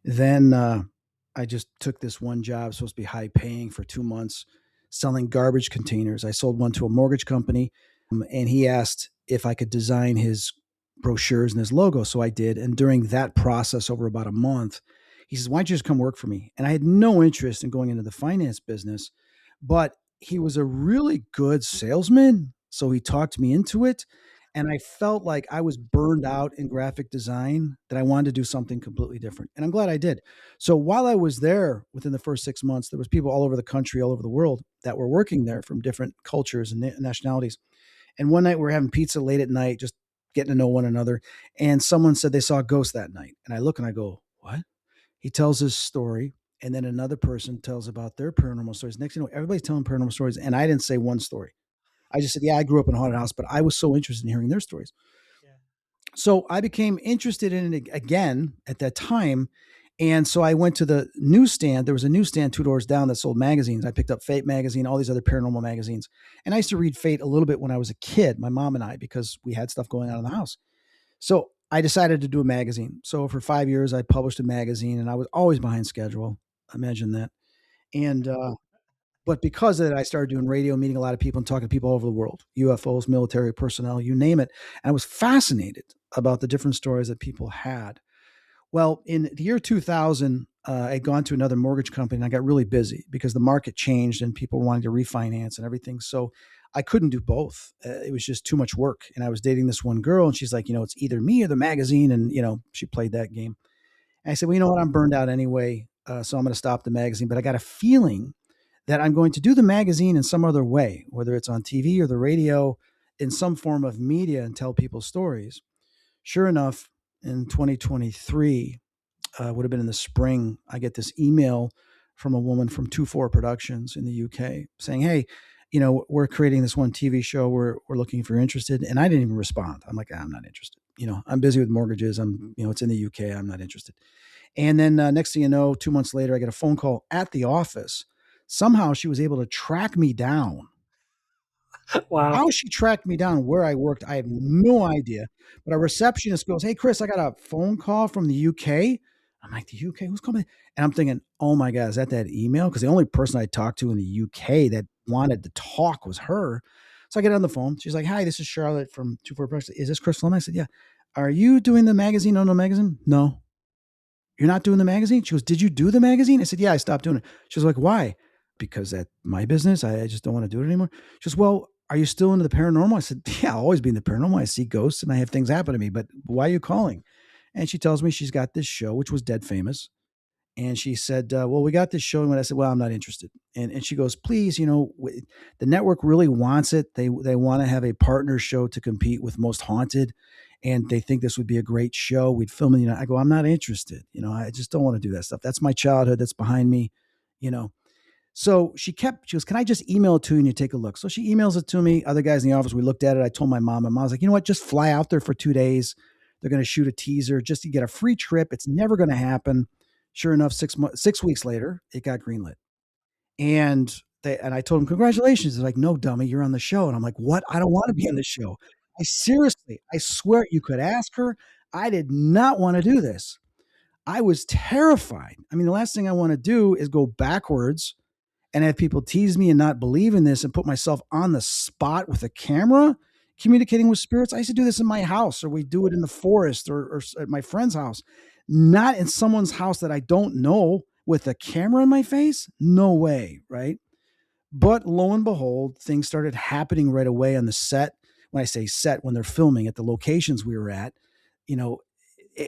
Then I just took this one job, supposed to be high paying, for 2 months, selling garbage containers. I sold one to a mortgage company, and he asked if I could design his brochures and his logo. So I did. And during that process, over about a month, he says, "Why don't you just come work for me?" And I had no interest in going into the finance business, but he was a really good salesman. So he talked me into it. And I felt like I was burned out in graphic design, that I wanted to do something completely different. And I'm glad I did. So while I was there, within the first 6 months, there was people all over the country, all over the world, that were working there from different cultures and nationalities. And one night we were having pizza late at night, just getting to know one another. And someone said they saw a ghost that night. And I look and I go, what? He tells his story. And then another person tells about their paranormal stories. Next thing you know, everybody's telling paranormal stories. And I didn't say one story. I just said, yeah, I grew up in a haunted house, but I was so interested in hearing their stories. Yeah. So I became interested in it again at that time. And so I went to the newsstand. There was a newsstand 2 doors down that sold magazines. I picked up Fate magazine, all these other paranormal magazines. And I used to read Fate a little bit when I was a kid, my mom and I, because we had stuff going on in the house. So I decided to do a magazine. So for 5 years, I published a magazine and I was always behind schedule. Imagine that. And but because of that, I started doing radio, meeting a lot of people and talking to people all over the world, UFOs, military personnel, you name it. And I was fascinated about the different stories that people had. Well, in the year 2000, I'd gone to another mortgage company and I got really busy because the market changed and people wanted to refinance and everything. So I couldn't do both. It was just too much work. And I was dating this one girl and she's like, it's either me or the magazine. And, she played that game. And I said, well, you know what? I'm burned out anyway. So I'm going to stop the magazine. But I got a feeling that I'm going to do the magazine in some other way, whether it's on TV or the radio, in some form of media, and tell people stories. Sure enough, in 2023, would have been in the spring, I get this email from a woman from 24 Productions in the UK saying, hey, we're creating this one TV show. We're looking if you're interested. And I didn't even respond. I'm like, I'm not interested. I'm busy with mortgages. It's in the UK. I'm not interested. And then next thing you know, 2 months later, I get a phone call at the office. Somehow she was able to track me down. Wow. How she tracked me down where I worked, I have no idea. But a receptionist goes, hey, Chris, I got a phone call from the UK. I'm like, the UK? Who's calling? And I'm thinking, oh my God, is that email? Because the only person I talked to in the UK that wanted to talk was her. So I get on the phone. She's like, hi, this is Charlotte from 24 Productions. Is this Chris Fleming? I said, yeah. Are you doing the magazine? No magazine? No. You're not doing the magazine? She goes, did you do the magazine? I said, yeah, I stopped doing it. She was like, why? Because that's my business. I just don't want to do it anymore. She goes, well, are you still into the paranormal? I said, yeah, I'll always be in the paranormal. I see ghosts and I have things happen to me, but why are you calling? And she tells me she's got this show, which was dead famous. And she said, well, we got this show. And I said, well, I'm not interested. And she goes, please, the network really wants it. They want to have a partner show to compete with Most Haunted. And they think this would be a great show. We'd film it. I go, I'm not interested. I just don't want to do that stuff. That's my childhood. That's behind me, you know. So she goes, can I just email it to you and you take a look? So she emails it to me. Other guys in the office, we looked at it. I told my mom, and mom was like, you know what? Just fly out there for 2 days. They're going to shoot a teaser just to get a free trip. It's never going to happen. Sure enough, 6 weeks later, it got greenlit. And I told him, congratulations. They're like, no, dummy, you're on the show. And I'm like, what? I don't want to be on the show. I swear you could ask her. I did not want to do this. I was terrified. I mean, the last thing I want to do is go backwards and have people tease me and not believe in this and put myself on the spot with a camera communicating with spirits. I used to do this in my house, or we do it in the forest, or at my friend's house, not in someone's house that I don't know with a camera in my face. No way. Right. But lo and behold, things started happening right away on the set. When I say set, when they're filming at the locations we were at, you know,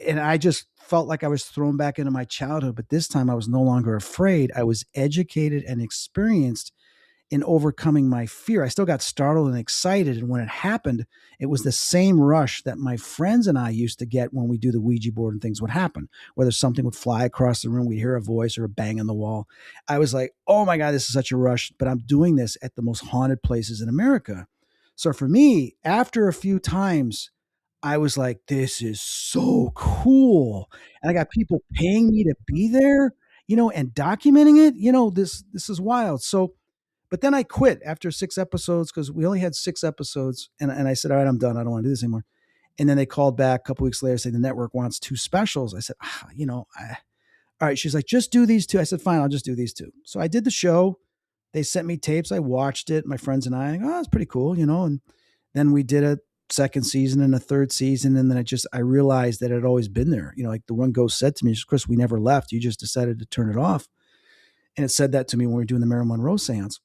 and I just felt like I was thrown back into my childhood. But this time I was no longer afraid. I was educated and experienced in overcoming my fear. I still got startled and excited. And when it happened, it was the same rush that my friends and I used to get when we do the Ouija board and things would happen, whether something would fly across the room, we'd hear a voice or a bang on the wall. I was like, oh my God, this is such a rush, but I'm doing this at the most haunted places in America. So for me, after a few times, I was like, this is so cool. And I got people paying me to be there, and documenting it. This is wild. So but then I quit after 6 episodes because we only had 6 episodes. And I said, all right, I'm done. I don't want to do this anymore. And then they called back a couple weeks later saying the network wants 2 specials. I said, all right. She's like, just do these two. I said, fine, I'll just do these two. So I did the show. They sent me tapes. I watched it. My friends and I, oh, it's pretty cool, And then we did a second season and a third season. And then I realized that it had always been there. Like the one ghost said to me, Chris, we never left. You just decided to turn it off. And it said that to me when we were doing the Marilyn Monroe seance.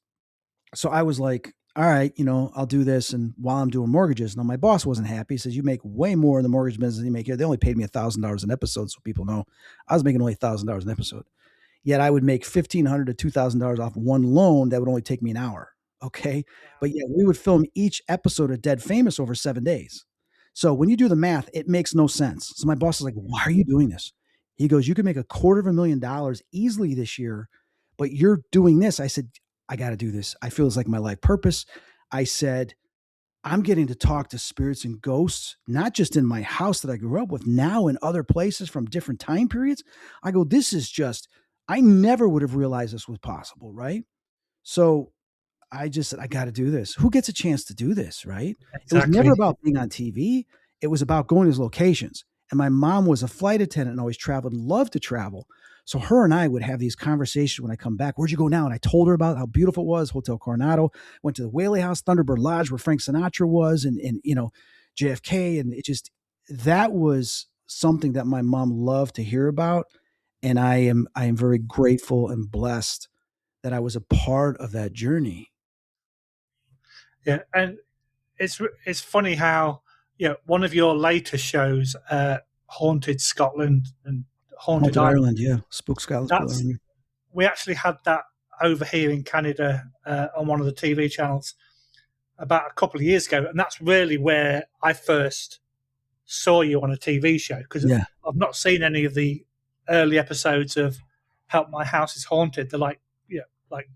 So I was like, all right, I'll do this. And while I'm doing mortgages, now my boss wasn't happy. He says, you make way more in the mortgage business than you make here. They only paid me $1,000 an episode. So people know I was making only $1,000 an episode. Yet I would make $1,500 to $2,000 off one loan that would only take me an hour. Okay. But yet we would film each episode of Dead Famous over 7 days. So when you do the math, it makes no sense. So my boss is like, why are you doing this? He goes, you could make $250,000 easily this year, but you're doing this. I said, I got to do this. I feel it's like my life purpose. I said, I'm getting to talk to spirits and ghosts, not just in my house that I grew up with, now in other places from different time periods. I go, this is just, I never would have realized this was possible, right? So I just said, I got to do this. Who gets a chance to do this, right? It was never Exactly. about being on TV. It was about going to these locations. And my mom was a flight attendant and always traveled and loved to travel. So her and I would have these conversations when I come back. Where'd you go now? And I told her about how beautiful it was. Hotel Coronado, went to the Whaley House, Thunderbird Lodge, where Frank Sinatra was, and JFK. And that was something that my mom loved to hear about. And I am very grateful and blessed that I was a part of that journey. Yeah, and it's funny how one of your later shows, Haunted Scotland and Haunted Haunted Ireland. Ireland, yeah. Spook Scotland. That's we actually had that over here in Canada on one of the TV channels about a couple of years ago, and that's really where I first saw you on a TV show because Yeah. I've not seen any of the early episodes of Help My House is Haunted. They're like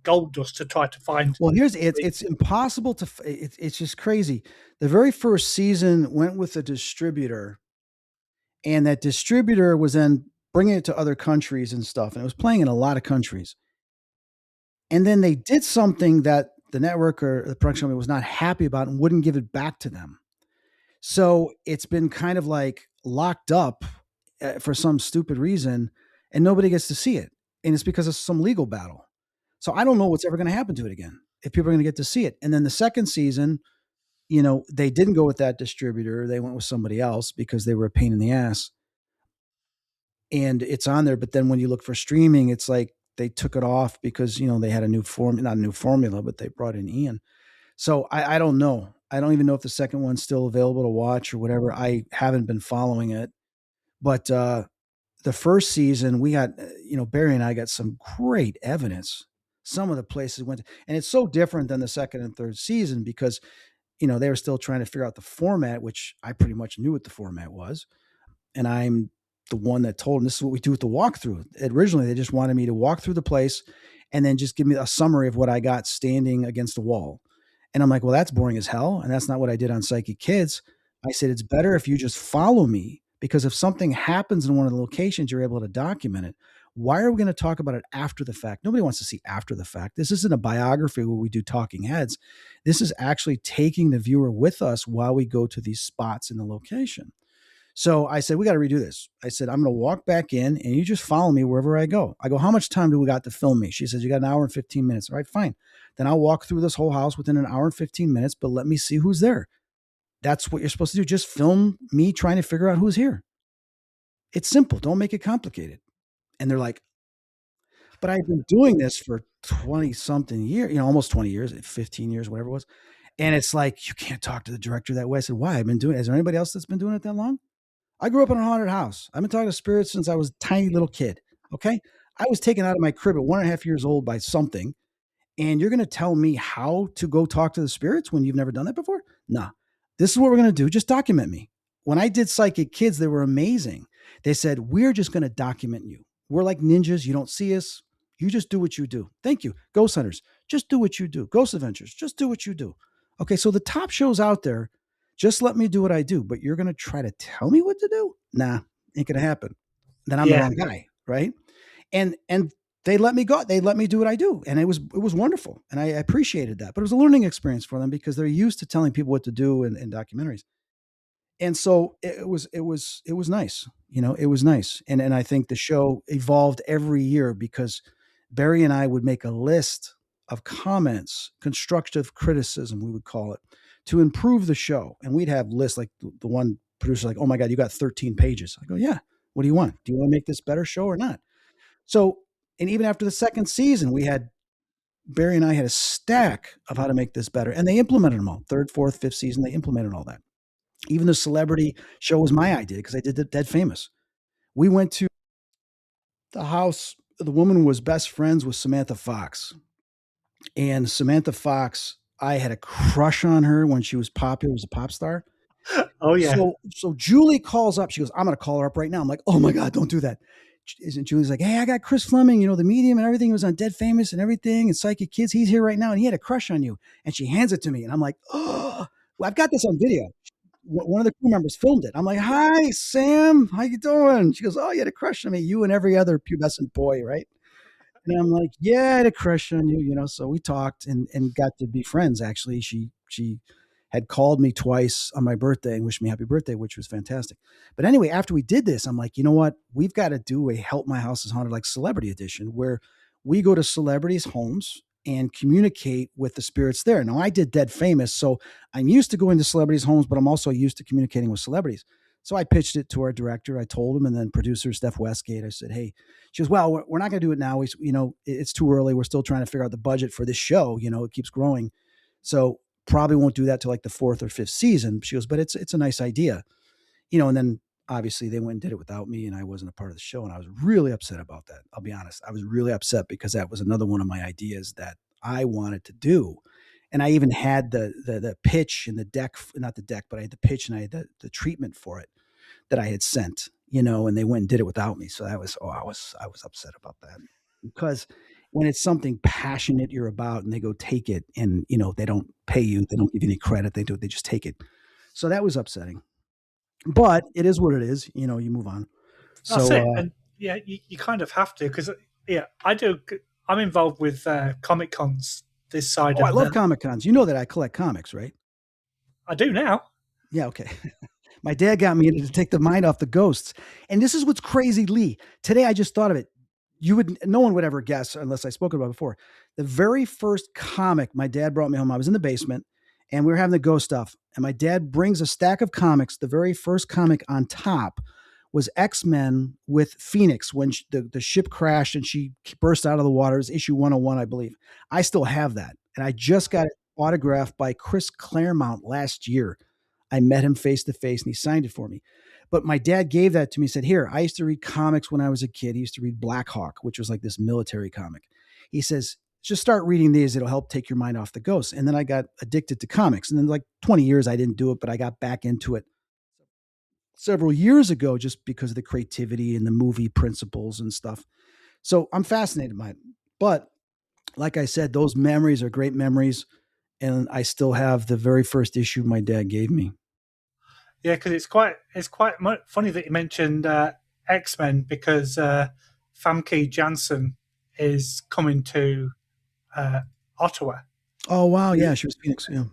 gold dust to try to find. Well, it's impossible to. It's just crazy. The very first season went with a distributor, and that distributor was then bringing it to other countries and stuff, and it was playing in a lot of countries. And then they did something that the network or the production company was not happy about and wouldn't give it back to them. So it's been kind of like locked up for some stupid reason, and nobody gets to see it. And it's because of some legal battle. So I don't know what's ever going to happen to it again, if people are going to get to see it. And then the second season, they didn't go with that distributor. They went with somebody else because they were a pain in the ass. and it's on there. But then when you look for streaming, it's like they took it off because they had a new form, not a new formula, but they brought in Ian. So I don't know. I don't even know if the second one's still available to watch or whatever. I haven't been following it, but the first season we got, Barry and I got some great evidence. Some of the places went, and it's so different than the second and third season because they were still trying to figure out the format, which I pretty much knew what the format was. And I'm the one that told them this is what we do with the walkthrough. Originally, they just wanted me to walk through the place and then just give me a summary of what I got standing against the wall. And I'm like, well, that's boring as hell. And that's not what I did on Psychic Kids. I said, it's better if you just follow me because if something happens in one of the locations, you're able to document it. Why are we going to talk about it after the fact? Nobody wants to see after the fact. This isn't a biography where we do talking heads. This is actually taking the viewer with us while we go to these spots in the location. So I said, we got to redo this. I said, I'm going to walk back in and you just follow me wherever I go. I go, how much time do we got to film me? She says, you got an hour and 15 minutes. All right, fine. Then I'll walk through this whole house within an hour and 15 minutes, but let me see who's there. That's what you're supposed to do. Just film me trying to figure out who's here. It's simple. Don't make it complicated. And they're like, but I've been doing this for 20 something years, almost 20 years, 15 years, whatever it was. And it's like, you can't talk to the director that way. I said, why? I've been doing it. Is there anybody else that's been doing it that long? I grew up in a haunted house. I've been talking to spirits since I was a tiny little kid. Okay. I was taken out of my crib at 1.5 years old by something. And you're going to tell me how to go talk to the spirits when you've never done that before? Nah, this is what we're going to do. Just document me. When I did Psychic Kids, they were amazing. They said, we're just going to document you. We're like ninjas. You don't see us. You just do what you do. Thank you. Ghost Hunters, just do what you do. Ghost Adventures, just do what you do. Okay. So the top shows out there, just let me do what I do, but you're going to try to tell me what to do? Nah, ain't going to happen. Then I'm the wrong guy. Right. And they let me go. They let me do what I do. And it was wonderful. And I appreciated that, but it was a learning experience for them because they're used to telling people what to do in documentaries. And so it was nice. It was nice. And I think the show evolved every year because Barry and I would make a list of comments, constructive criticism, we would call it, to improve the show. And we'd have lists like the one producer, like, oh my God, you got 13 pages. I go, yeah. What do you want? Do you want to make this better show or not? So, and even after the second season, Barry and I had a stack of how to make this better. And they implemented them all. Third, fourth, fifth season, they implemented all that. Even the celebrity show was my idea because I did the Dead Famous. We went to the house. The woman was best friends with Samantha Fox. And Samantha Fox, I had a crush on her when she was popular, was a pop star. Oh, yeah. So Julie calls up. She goes, I'm going to call her up right now. I'm like, oh my God, don't do that. And Julie's like, hey, I got Chris Fleming, the medium and everything. He was on Dead Famous and everything and Psychic Kids. He's here right now. And he had a crush on you. And she hands it to me. And I'm like, oh, well, I've got this on video. One of the crew members filmed it. I'm like, hi, Sam. How you doing? She goes, oh, you had a crush on me. You and every other pubescent boy, right? And I'm like, yeah, I had a crush on you, So we talked and got to be friends. Actually, she had called me twice on my birthday and wished me happy birthday, which was fantastic. But anyway, after we did this, I'm like, you know what? We've got to do a Help My House is Haunted like celebrity edition where we go to celebrities' homes and communicate with the spirits there. Now, I did Dead Famous, so I'm used to going to celebrities' homes, but I'm also used to communicating with celebrities. So I pitched it to our director. I told him, and then producer Steph Westgate, I said, hey, she goes, well, we're not going to do it now. It's too early. We're still trying to figure out the budget for this show. It keeps growing. So probably won't do that till like the fourth or fifth season. She goes, but it's a nice idea, and then obviously they went and did it without me and I wasn't a part of the show. And I was really upset about that. I'll be honest. I was really upset because that was another one of my ideas that I wanted to do. And I even had the pitch and the deck, not the deck, but I had the pitch and I had the treatment for it that I had sent, and they went and did it without me. So that was, I was upset about that because when it's something passionate you're about and they go take it and, they don't pay you, they don't give you any credit. They just take it. So that was upsetting, but it is what it is. You move on. That's it. And yeah, you kind of have to, because I'm involved with Comic Cons this side. I love Comic Cons. You know that I collect comics, right? I do now. Yeah. Okay. My dad got me to take the mind off the ghosts. And this is what's crazy, Lee. Today, I just thought of it. No one would ever guess unless I spoke about it before. The very first comic my dad brought me home, I was in the basement and we were having the ghost stuff. And my dad brings a stack of comics. The very first comic on top was X-Men with Phoenix when the ship crashed and she burst out of the water. It was issue 101, I believe. I still have that. And I just got it autographed by Chris Claremont last year. I met him face to face and he signed it for me. But my dad gave that to me. He said, here, I used to read comics when I was a kid. He used to read Black Hawk, which was like this military comic. He says, just start reading these. It'll help take your mind off the ghosts. And then I got addicted to comics. And then like 20 years, I didn't do it, but I got back into it several years ago just because of the creativity and the movie principles and stuff. So I'm fascinated by it. But like I said, those memories are great memories. And I still have the very first issue my dad gave me. Yeah, because it's quite funny that you mentioned X-Men, because Famke Janssen is coming to Ottawa. Oh, wow. Yeah, she was Phoenix. Yeah.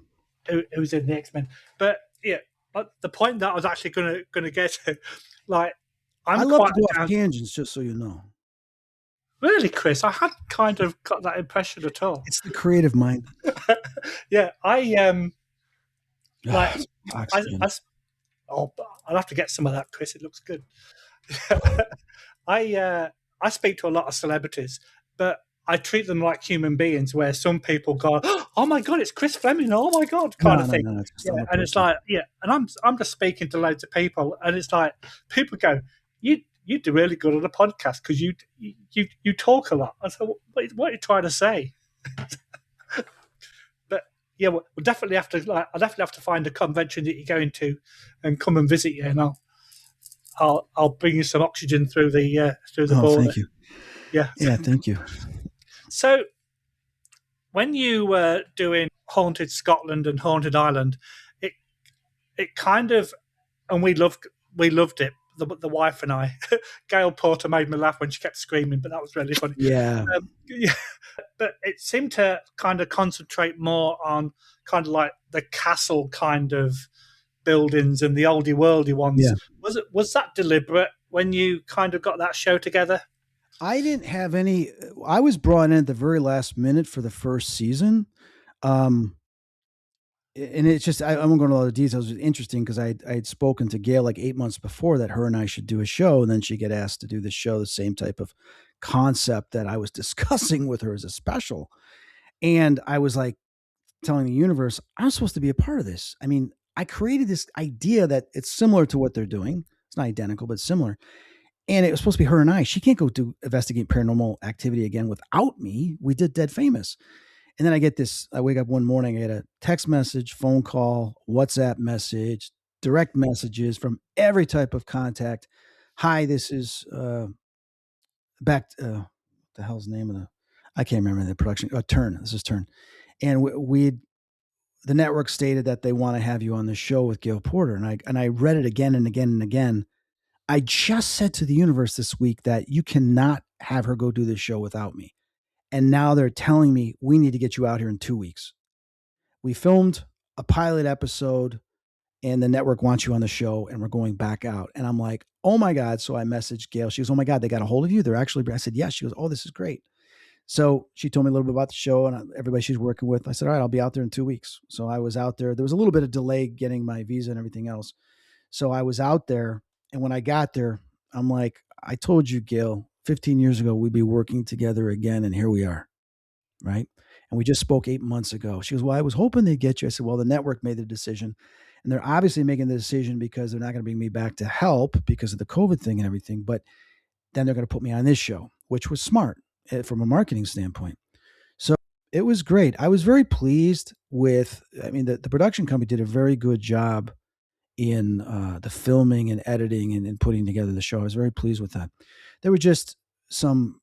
Who was in the X-Men. But yeah, but the point that I was actually gonna get to, like, I love to go off tangents, just so you know. Really, Chris? I hadn't kind of got that impression at all. It's the creative mind. Yeah, like, oh, I'll have to get some of that, Chris. It looks good. I speak to a lot of celebrities, but I treat them like human beings. Where some people go, "Oh my god, it's Chris Fleming! Oh my god," kind of thing. No, yeah, and it's like, yeah, and I'm just speaking to loads of people, and it's like people go, "You do really good on a podcast because you talk a lot." I said, "What are you trying to say?" But yeah, we'll definitely have to I'll definitely have to find a convention that you're going to, and come and visit you, and I'll bring you some oxygen through the border. Thank you. Yeah, thank you. So, when you were doing Haunted Scotland and Haunted Ireland, it kind of, and we loved it. The wife and I, Gail Porter made me laugh when she kept screaming, but that was really funny. Yeah. Yeah. But it seemed to kind of concentrate more on kind of like the castle kind of buildings and the oldie worldy ones. Yeah. Was that deliberate when you kind of got that show together? I didn't have any. I was brought in at the very last minute for the first season. And it's just, I won't go into all the details. It was interesting because I had spoken to Gail like 8 months before that her and I should do a show. And then she get asked to do the show, the same type of concept that I was discussing with her as a special. And I was like telling the universe, I'm supposed to be a part of this. I mean, I created this idea that it's similar to what they're doing. It's not identical, but similar. And it was supposed to be her and I. She can't go do investigate paranormal activity again without me. We did Dead Famous. And then I wake up one morning, I get a text message, phone call, WhatsApp message, direct messages from every type of contact. Hi, this is what the hell's the name of I can't remember the production. Turn. This is Turn. And the network stated that they want to have you on the show with Gail Porter. And I read it again and again and again. I just said to the universe this week that you cannot have her go do this show without me. And now they're telling me we need to get you out here in 2 weeks. We filmed a pilot episode and the network wants you on the show and we're going back out. And I'm like, oh my God. So I messaged Gail. She goes, oh my God, they got a hold of you. I said, yes. She goes, oh, this is great. So she told me a little bit about the show and everybody she's working with. I said, all right, I'll be out there in 2 weeks. So I was out there. There was a little bit of delay getting my visa and everything else. So I was out there. And when I got there, I'm like, I told you, Gail, 15 years ago, we'd be working together again. And here we are. Right. And we just spoke 8 months ago. She goes, well, I was hoping they'd get you. I said, well, the network made the decision. And they're obviously making the decision because they're not going to bring me back to help because of the COVID thing and everything. But then they're going to put me on this show, which was smart from a marketing standpoint. So it was great. I was very pleased with, the production company did a very good job in the filming and editing and putting together the show. I was very pleased with that. There were just some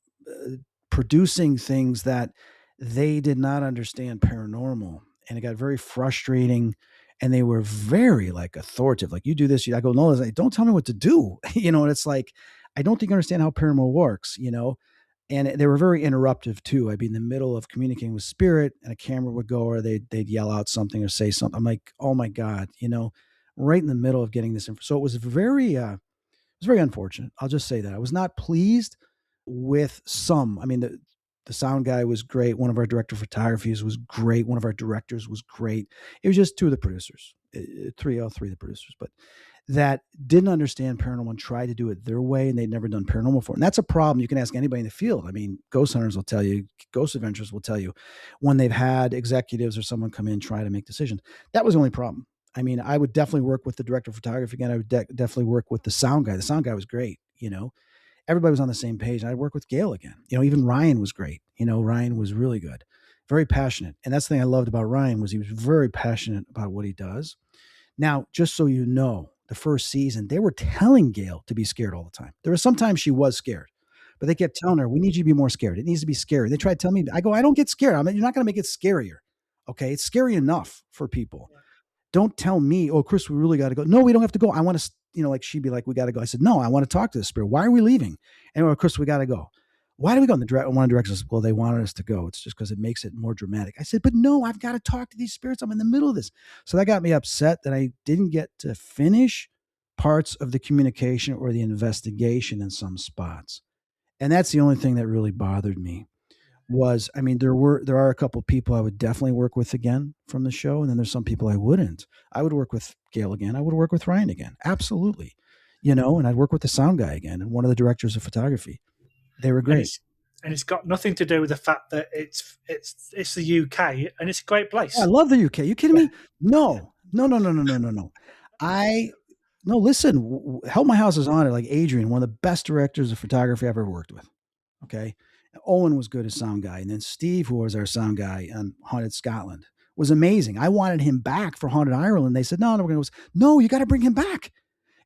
producing things that they did not understand paranormal, and it got very frustrating. And they were very authoritative. Like, you do this. I go, no, don't tell me what to do. And it's like, I don't think you understand how paranormal works, and they were very interruptive too. I'd be in the middle of communicating with spirit and a camera would go, or they'd yell out something or say something. I'm like, oh my God, right in the middle of getting this. So it was very unfortunate. I'll just say that I was not pleased with some. The sound guy was great. One of our director of photography was great. One of our directors was great. It was just two of the producers, all three of the producers. But that didn't understand paranormal and tried to do it their way, and they'd never done paranormal before. And that's a problem. You can ask anybody in the field. I mean, ghost hunters will tell you, ghost adventurers will tell you when they've had executives or someone come in try to make decisions. That was the only problem. I mean, I would definitely work with the director of photography again. I would definitely work with the sound guy. The sound guy was great. Everybody was on the same page. I'd work with Gail again. Even Ryan was great. Ryan was really good, very passionate. And that's the thing I loved about Ryan was he was very passionate about what he does. Now, just so you know, the first season, they were telling Gail to be scared all the time. There was sometimes she was scared, but they kept telling her, we need you to be more scared. It needs to be scary. They tried to tell me, I go, I don't get scared. You're not going to make it scarier. Okay. It's scary enough for people. Don't tell me, oh, Chris, we really got to go. No, we don't have to go. I want to, like she'd be like, we got to go. I said, no, I want to talk to the spirit. Why are we leaving? And Chris, we got to go. Why do we go? And one of the directors says, well, they wanted us to go. It's just because it makes it more dramatic. I said, but no, I've got to talk to these spirits. I'm in the middle of this. So that got me upset that I didn't get to finish parts of the communication or the investigation in some spots. And that's the only thing that really bothered me was, I mean, there are a couple of people I would definitely work with again from the show. And then there's some people I wouldn't. I would work with Gail again. I would work with Ryan again. Absolutely. And I'd work with the sound guy again and one of the directors of photography. They were great. And it's got nothing to do with the fact that it's the UK and it's a great place. Yeah, I love the UK. You kidding me? No. No, listen, Help My House is Haunted, like Adrian, one of the best directors of photography I've ever worked with. Okay. Owen was good as sound guy. And then Steve, who was our sound guy on Haunted Scotland, was amazing. I wanted him back for Haunted Ireland. They said, no, you got to bring him back.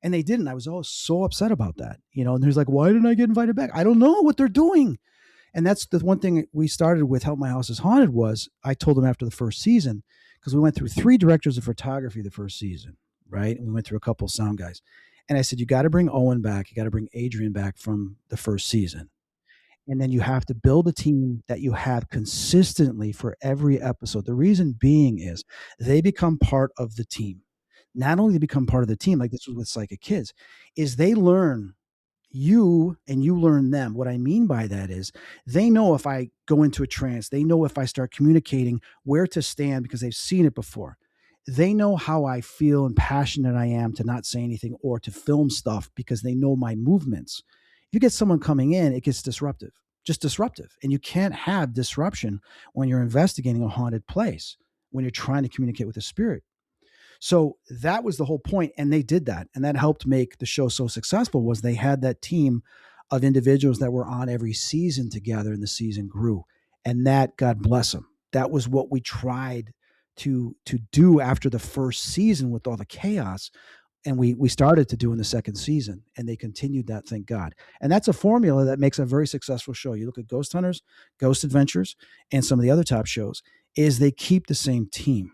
And they didn't. I was always so upset about that, and he's like, why didn't I get invited back? I don't know what they're doing. And that's the one thing we started with Help My House is Haunted was I told them after the first season, because we went through 3 directors of photography the first season, right? And we went through a couple of sound guys. And I said, you got to bring Owen back. You got to bring Adrian back from the first season. And then you have to build a team that you have consistently for every episode. The reason being is they become part of the team. Not only they become part of the team, like this was with Psychic Kids, is they learn you and you learn them. What I mean by that is they know if I go into a trance, they know if I start communicating where to stand because they've seen it before. They know how I feel and passionate I am to not say anything or to film stuff because they know my movements. If you get someone coming in, it gets disruptive, just disruptive. And you can't have disruption when you're investigating a haunted place, when you're trying to communicate with a spirit. So that was the whole point, and they did that, and that helped make the show so successful. Was they had that team of individuals that were on every season together, and the season grew. And that, God bless them, that was what we tried to do after the first season with all the chaos, and we started to do in the second season, and they continued that, thank God. And that's a formula that makes a very successful show. You look at Ghost Hunters, Ghost Adventures, and some of the other top shows, is they keep the same team.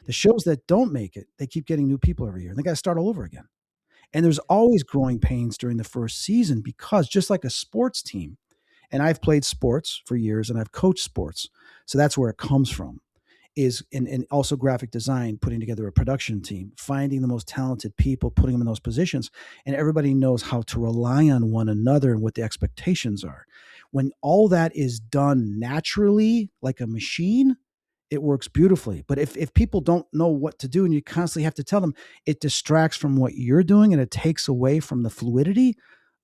The shows that don't make it, they keep getting new people every year. And they got to start all over again. And there's always growing pains during the first season because just like a sports team, and I've played sports for years and I've coached sports. So that's where it comes from is, and also graphic design, putting together a production team, finding the most talented people, putting them in those positions. And everybody knows how to rely on one another and what the expectations are. When all that is done naturally, like a machine, it works beautifully. But if people don't know what to do and you constantly have to tell them, it distracts from what you're doing and it takes away from the fluidity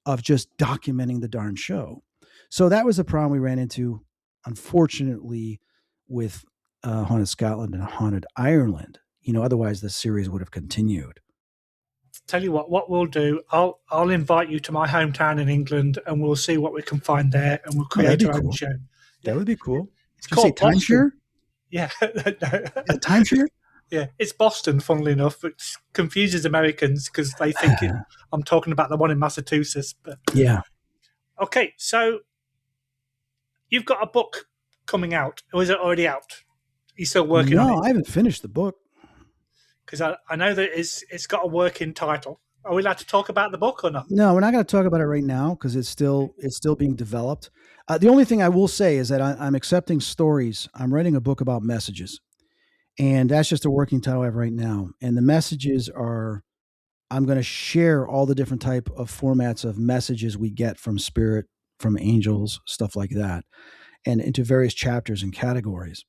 of just documenting the darn show. So that was a problem we ran into, unfortunately, with Haunted Scotland and Haunted Ireland. Otherwise the series would have continued. Tell you what we'll do. I'll invite you to my hometown in England and we'll see what we can find there and we'll create our own show. That would be cool. It's called timeshare. Yeah. A timeshare? Yeah, it's Boston, funnily enough, which confuses Americans because they think I'm talking about the one in Massachusetts. But yeah. Okay, so you've got a book coming out, or is it already out? Are you still working on it? No, I haven't finished the book. Because I know that it's got a working title. Are we allowed to talk about the book or not? No, we're not going to talk about it right now because it's still being developed. The only thing I will say is that I'm accepting stories. I'm writing a book about messages, and that's just a working title I have right now. And the messages are, I'm going to share all the different type of formats of messages we get from spirit, from angels, stuff like that, and into various chapters and categories,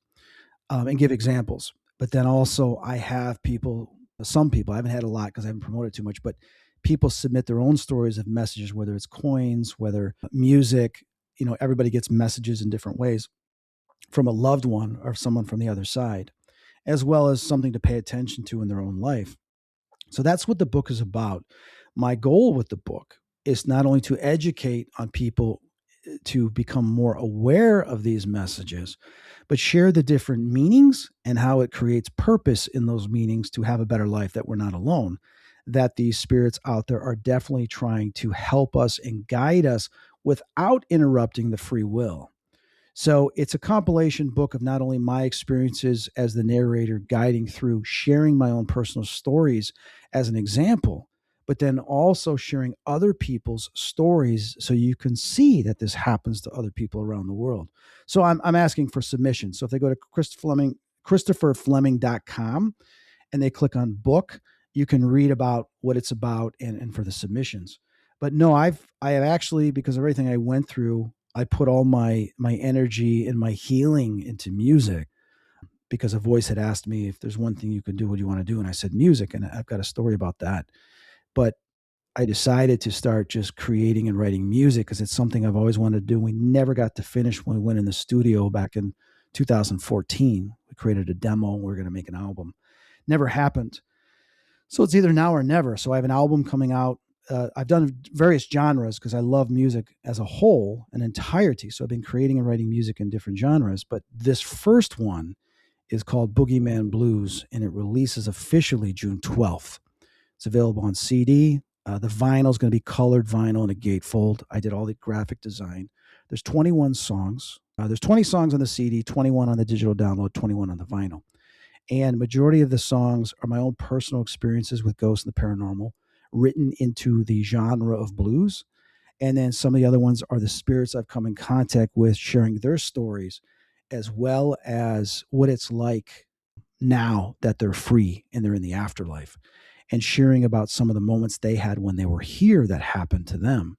and give examples. But then also I have people some people, I haven't had a lot because I haven't promoted too much, but people submit their own stories of messages, whether it's coins, whether music, everybody gets messages in different ways from a loved one or someone from the other side, as well as something to pay attention to in their own life. So that's what the book is about. My goal with the book is not only to educate on people to become more aware of these messages, but share the different meanings and how it creates purpose in those meanings to have a better life, that we're not alone, that these spirits out there are definitely trying to help us and guide us without interrupting the free will. So it's a compilation book of not only my experiences as the narrator guiding through, sharing my own personal stories as an example, but then also sharing other people's stories so you can see that this happens to other people around the world. So I'm asking for submissions. So if they go to ChristopherFleming.com and they click on book, you can read about what it's about and for the submissions. But no, I have actually, because of everything I went through, I put all my energy and my healing into music, because a voice had asked me, if there's one thing you could do, what do you want to do? And I said music, and I've got a story about that. But I decided to start just creating and writing music because it's something I've always wanted to do. We never got to finish when we went in the studio back in 2014. We created a demo and we were going to make an album. Never happened. So it's either now or never. So I have an album coming out. I've done various genres because I love music as a whole, an entirety. So I've been creating and writing music in different genres. But this first one is called Boogeyman Blues, and it releases officially June 12th. It's available on CD. The vinyl is going to be colored vinyl and a gatefold. I did all the graphic design. There's 21 songs. There's 20 songs on the CD, 21 on the digital download, 21 on the vinyl. And majority of the songs are my own personal experiences with ghosts and the paranormal, written into the genre of blues. And then some of the other ones are the spirits I've come in contact with, sharing their stories, as well as what it's like now that they're free and they're in the afterlife, and sharing about some of the moments they had when they were here that happened to them.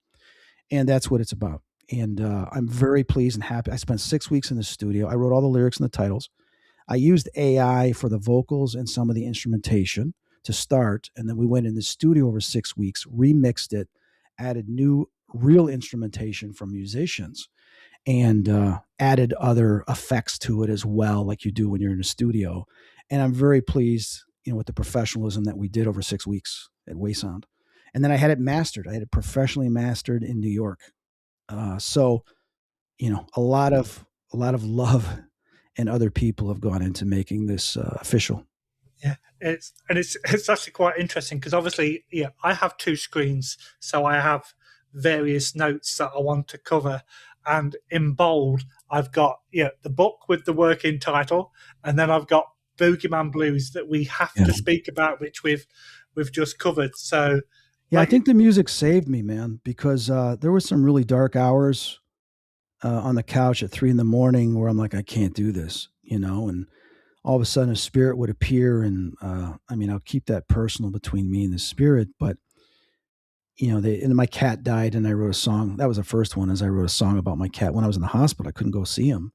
And that's what it's about. And I'm very pleased and happy. I spent 6 weeks in the studio. I wrote all the lyrics and the titles. I used AI for the vocals and some of the instrumentation to start. And then we went in the studio over 6 weeks, remixed it, added new real instrumentation from musicians, and added other effects to it as well, like you do when you're in a studio. And I'm very pleased, with the professionalism that we did over 6 weeks at Waysound. And then I had it mastered. I had it professionally mastered in New York. So, a lot of love and other people have gone into making this official. Yeah, it's actually quite interesting because obviously, I have two screens, so I have various notes that I want to cover, and in bold I've got the book with the working title, and then I've got Boogeyman Blues that we have to speak about, which we've just covered. So yeah, I think the music saved me, man, because there were some really dark hours on the couch at 3 a.m. where I'm like, I can't do this, and all of a sudden a spirit would appear. And I'll keep that personal between me and the spirit, but and my cat died, and I wrote a song. That was the first one, as I wrote a song about my cat. When I was in the hospital, I couldn't go see him,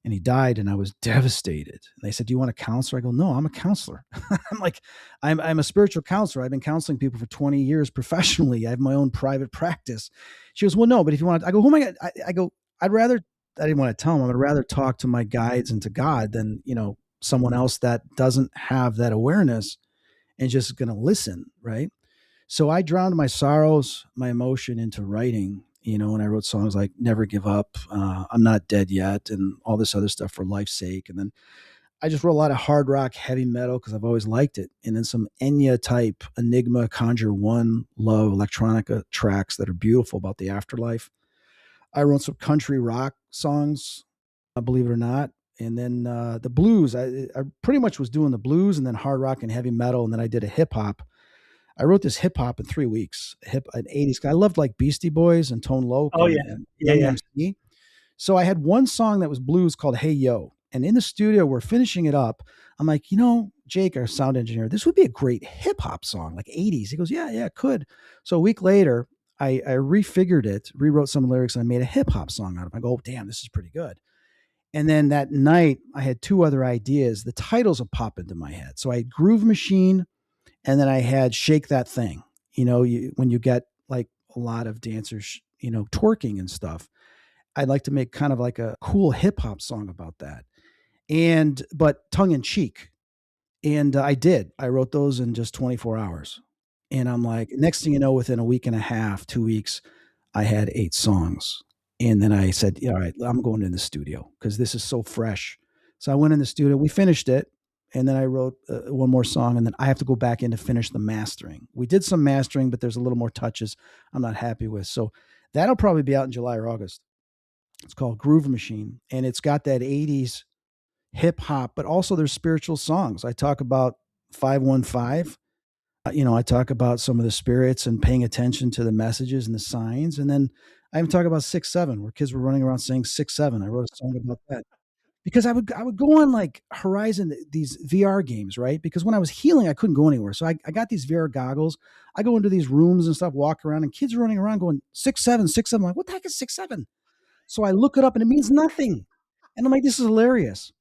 and he died, and I was devastated. And they said, "Do you want a counselor?" I go, "No, I'm a counselor." I'm like, I'm a spiritual counselor. I've been counseling people for 20 years professionally. I have my own private practice. She goes, "Well, no, but if you want," I go, "Who am I gonna?" I go, "I'd rather." I didn't want to tell him. I'd rather talk to my guides and to God than someone else that doesn't have that awareness and just going to listen, right? So I drowned my sorrows, my emotion into writing, and I wrote songs like Never Give Up, I'm Not Dead Yet, and all this other stuff for life's sake. And then I just wrote a lot of hard rock, heavy metal because I've always liked it. And then some Enya type, Enigma, Conjure One, Love, electronica tracks that are beautiful about the afterlife. I wrote some country rock songs, believe it or not. And then the blues, I pretty much was doing the blues and then hard rock and heavy metal. And then I did a hip hop. I wrote this hip hop in 3 weeks, an 80s. I loved like Beastie Boys and Tone Loc and Young MC. So I had one song that was blues called Hey Yo. And in the studio, we're finishing it up. I'm like, Jake, our sound engineer, this would be a great hip hop song, like 80s. He goes, yeah, it could. So a week later, I refigured it, rewrote some lyrics, and I made a hip hop song out of it. I go, oh, damn, this is pretty good. And then that night, I had 2 other ideas. The titles will pop into my head. So I had Groove Machine and then I had Shake That Thing. When you get like a lot of dancers, twerking and stuff, I'd like to make kind of like a cool hip hop song about that. But tongue in cheek. And I did. I wrote those in just 24 hours. And I'm like, next thing you know, within a week and a half, 2 weeks, I had 8 songs. And then I said, yeah, all right, I'm going in the studio because this is so fresh. So I went in the studio, we finished it. And then I wrote one more song. And then I have to go back in to finish the mastering. We did some mastering, but there's a little more touches I'm not happy with. So that'll probably be out in July or August. It's called Groove Machine. And it's got that 80s hip hop, but also there's spiritual songs. I talk about 515. I talk about some of the spirits and paying attention to the messages and the signs. And then I even talk about 6-7, where kids were running around saying 6-7. I wrote a song about that because I would go on like Horizon, these VR games, right? Because when I was healing, I couldn't go anywhere. So I got these VR goggles. I go into these rooms and stuff, walk around, and kids are running around going 6-7, 6-7. I'm like, what the heck is 6-7? So I look it up and it means nothing. And I'm like, this is hilarious.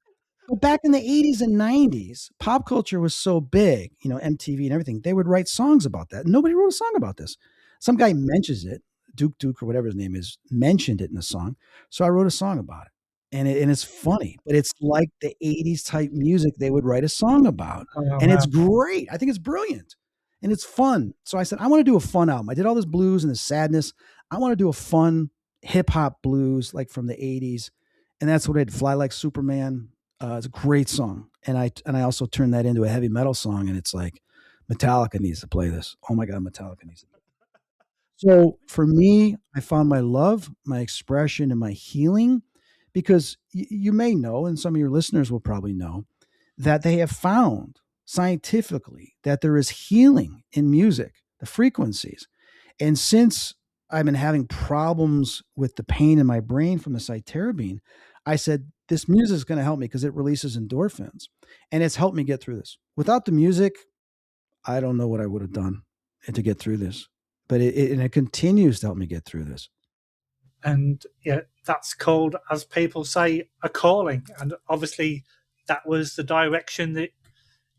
But back in the 80s and 90s, pop culture was so big, MTV and everything, they would write songs about that. Nobody wrote a song about this. Some guy mentions it, Duke or whatever his name is, mentioned it in a song. So I wrote a song about it. And it's funny, but it's like the 80s type music they would write a song about. Oh, And it's wow. great. I think it's brilliant. And it's fun. So I said, I want to do a fun album. I did all this blues and this sadness. I want to do a fun hip hop blues like from the 80s. And that's what I did. Fly Like Superman. It's a great song, and I also turned that into a heavy metal song, and it's like Metallica needs to play this. Oh my god, Metallica needs to. So for me, I found my love, my expression, and my healing, because you may know, and some of your listeners will probably know, that they have found scientifically that there is healing in music, the frequencies, and since I've been having problems with the pain in my brain from the cytarabine, I said, this music is going to help me because it releases endorphins. And it's helped me get through this. Without the music, I don't know what I would have done to get through this. But it continues to help me get through this. And yeah, that's called, as people say, a calling. And obviously, that was the direction that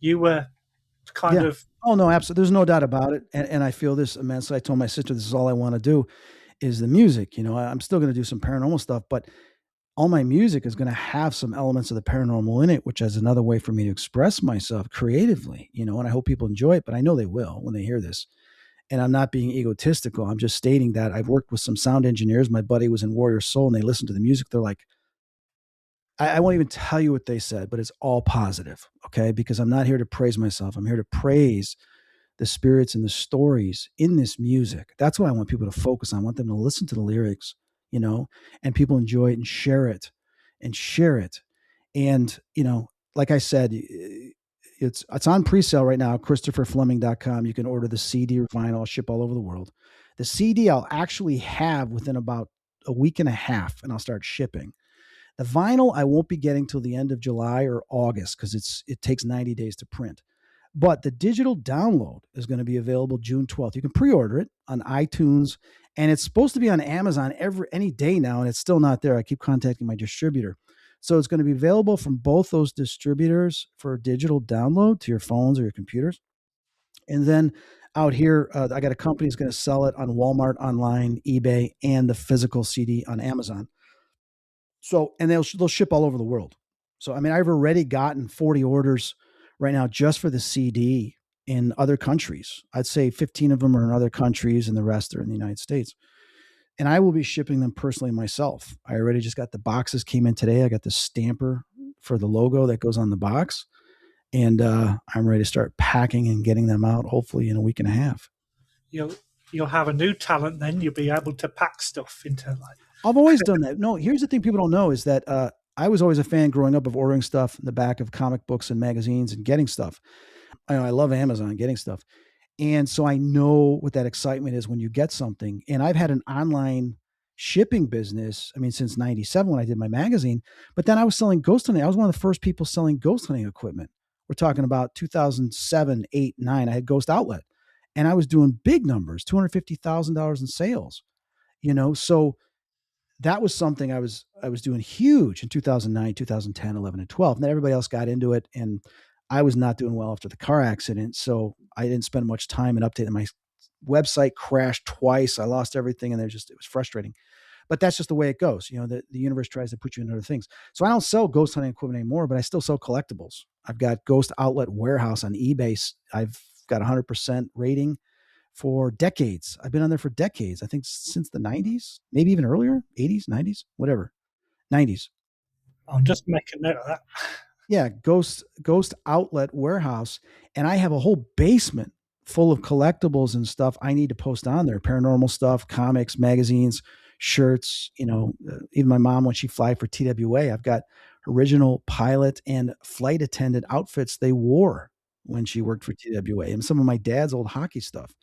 you were kind Yeah. of. Oh, no, absolutely. There's no doubt about it. And I feel this immensely. I told my sister, this is all I want to do is the music. I'm still going to do some paranormal stuff, but all my music is going to have some elements of the paranormal in it, which is another way for me to express myself creatively, and I hope people enjoy it, but I know they will when they hear this. And I'm not being egotistical. I'm just stating that I've worked with some sound engineers. My buddy was in Warrior Soul and they listened to the music. They're like, I won't even tell you what they said, but it's all positive. Okay. Because I'm not here to praise myself. I'm here to praise the spirits and the stories in this music. That's what I want people to focus on. I want them to listen to the lyrics, and people enjoy it and share it and share it. And, like I said, it's on pre-sale right now, ChristopherFleming.com. You can order the CD or vinyl. I'll ship all over the world. The CD I'll actually have within about a week and a half, and I'll start shipping. The vinyl I won't be getting till the end of July or August because it takes 90 days to print. But the digital download is going to be available June 12th. You can pre-order it on iTunes, and it's supposed to be on Amazon any day now, and it's still not there. I keep contacting my distributor. So it's going to be available from both those distributors for digital download to your phones or your computers. And then out here, I got a company that's going to sell it on Walmart online, eBay, and the physical CD on Amazon. So, and they'll ship all over the world. So, I mean, I've already gotten 40 orders right now just for the CD in other countries. I'd say 15 of them are in other countries and the rest are in the United States. And I will be shipping them personally myself. I already just got the boxes came in today. I got the stamper for the logo that goes on the box. And I'm ready to start packing and getting them out, hopefully in a week and a half. You'll have a new talent then. You'll be able to pack stuff into like. I've always done that. No, here's the thing people don't know is that I was always a fan growing up of ordering stuff in the back of comic books and magazines and getting stuff. I love Amazon, getting stuff. And so I know what that excitement is when you get something. And I've had an online shipping business, I mean, since 97 when I did my magazine, but then I was selling ghost hunting. I was one of the first people selling ghost hunting equipment. We're talking about 2007, 8, 9. I had Ghost Outlet and I was doing big numbers, $250,000 in sales, so that was something I was doing huge in 2009, 2010, 11, and 12. And then everybody else got into it, and I was not doing well after the car accident. So I didn't spend much time in updating. My website crashed twice. I lost everything, and it was frustrating. But that's just the way it goes. The universe tries to put you in other things. So I don't sell ghost hunting equipment anymore, but I still sell collectibles. I've got Ghost Outlet Warehouse on eBay. I've got 100% rating for decades. I've been on there for decades. I think since the 90s, maybe even earlier, 80s, 90s, whatever. 90s. I'm just making note of that. Yeah, Ghost Outlet Warehouse, and I have a whole basement full of collectibles and stuff I need to post on there. Paranormal stuff, comics, magazines, shirts. Even my mom when she fly for TWA, I've got original pilot and flight attendant outfits they wore when she worked for TWA, and some of my dad's old hockey stuff.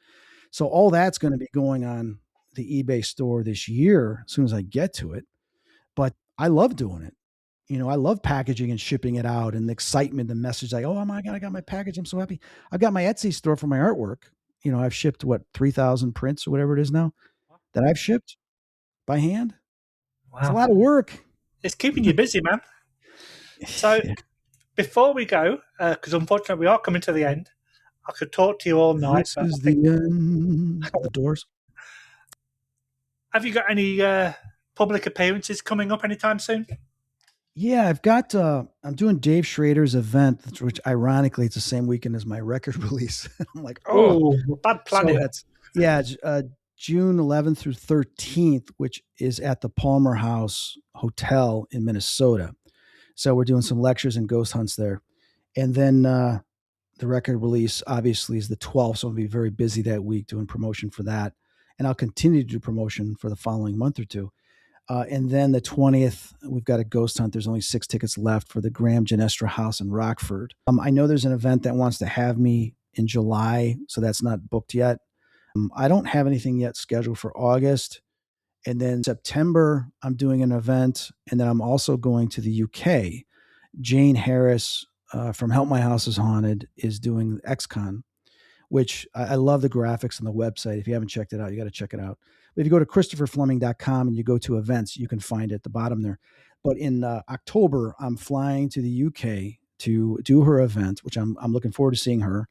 So all that's going to be going on the eBay store this year as soon as I get to it. But I love doing it. I love packaging and shipping it out and the excitement, the message like, oh my God, I got my package. I'm so happy. I've got my Etsy store for my artwork. I've shipped 3,000 prints or whatever it is now that I've shipped by hand. It's a Wow. lot of work. It's keeping you busy, man. So Yeah. before we go, because unfortunately we are coming to the end, I could talk to you all night. This But is the end of the Doors. Have you got any public appearances coming up anytime soon? Yeah, I've got, I'm doing Dave Schrader's event, which ironically, it's the same weekend as my record release. I'm like, oh, Oh, bad planning. So that's, yeah, June 11th through 13th, which is at the Palmer House Hotel in Minnesota. So we're doing some lectures and ghost hunts there. And then the record release obviously is the 12th. So I'll be very busy that week doing promotion for that. And I'll continue to do promotion for the following month or two. And then the 20th, we've got a ghost hunt. There's only 6 tickets left for the Graham Genestra House in Rockford. I know there's an event that wants to have me in July, so that's not booked yet. I don't have anything yet scheduled for August. And then September, I'm doing an event. And then I'm also going to the UK. Jane Harris from Help My House is Haunted is doing XCon, which I love the graphics on the website. If you haven't checked it out, you got to check it out. But if you go to ChristopherFleming.com and you go to events, you can find it at the bottom there. But in October, I'm flying to the UK to do her event, which I'm looking forward to seeing her.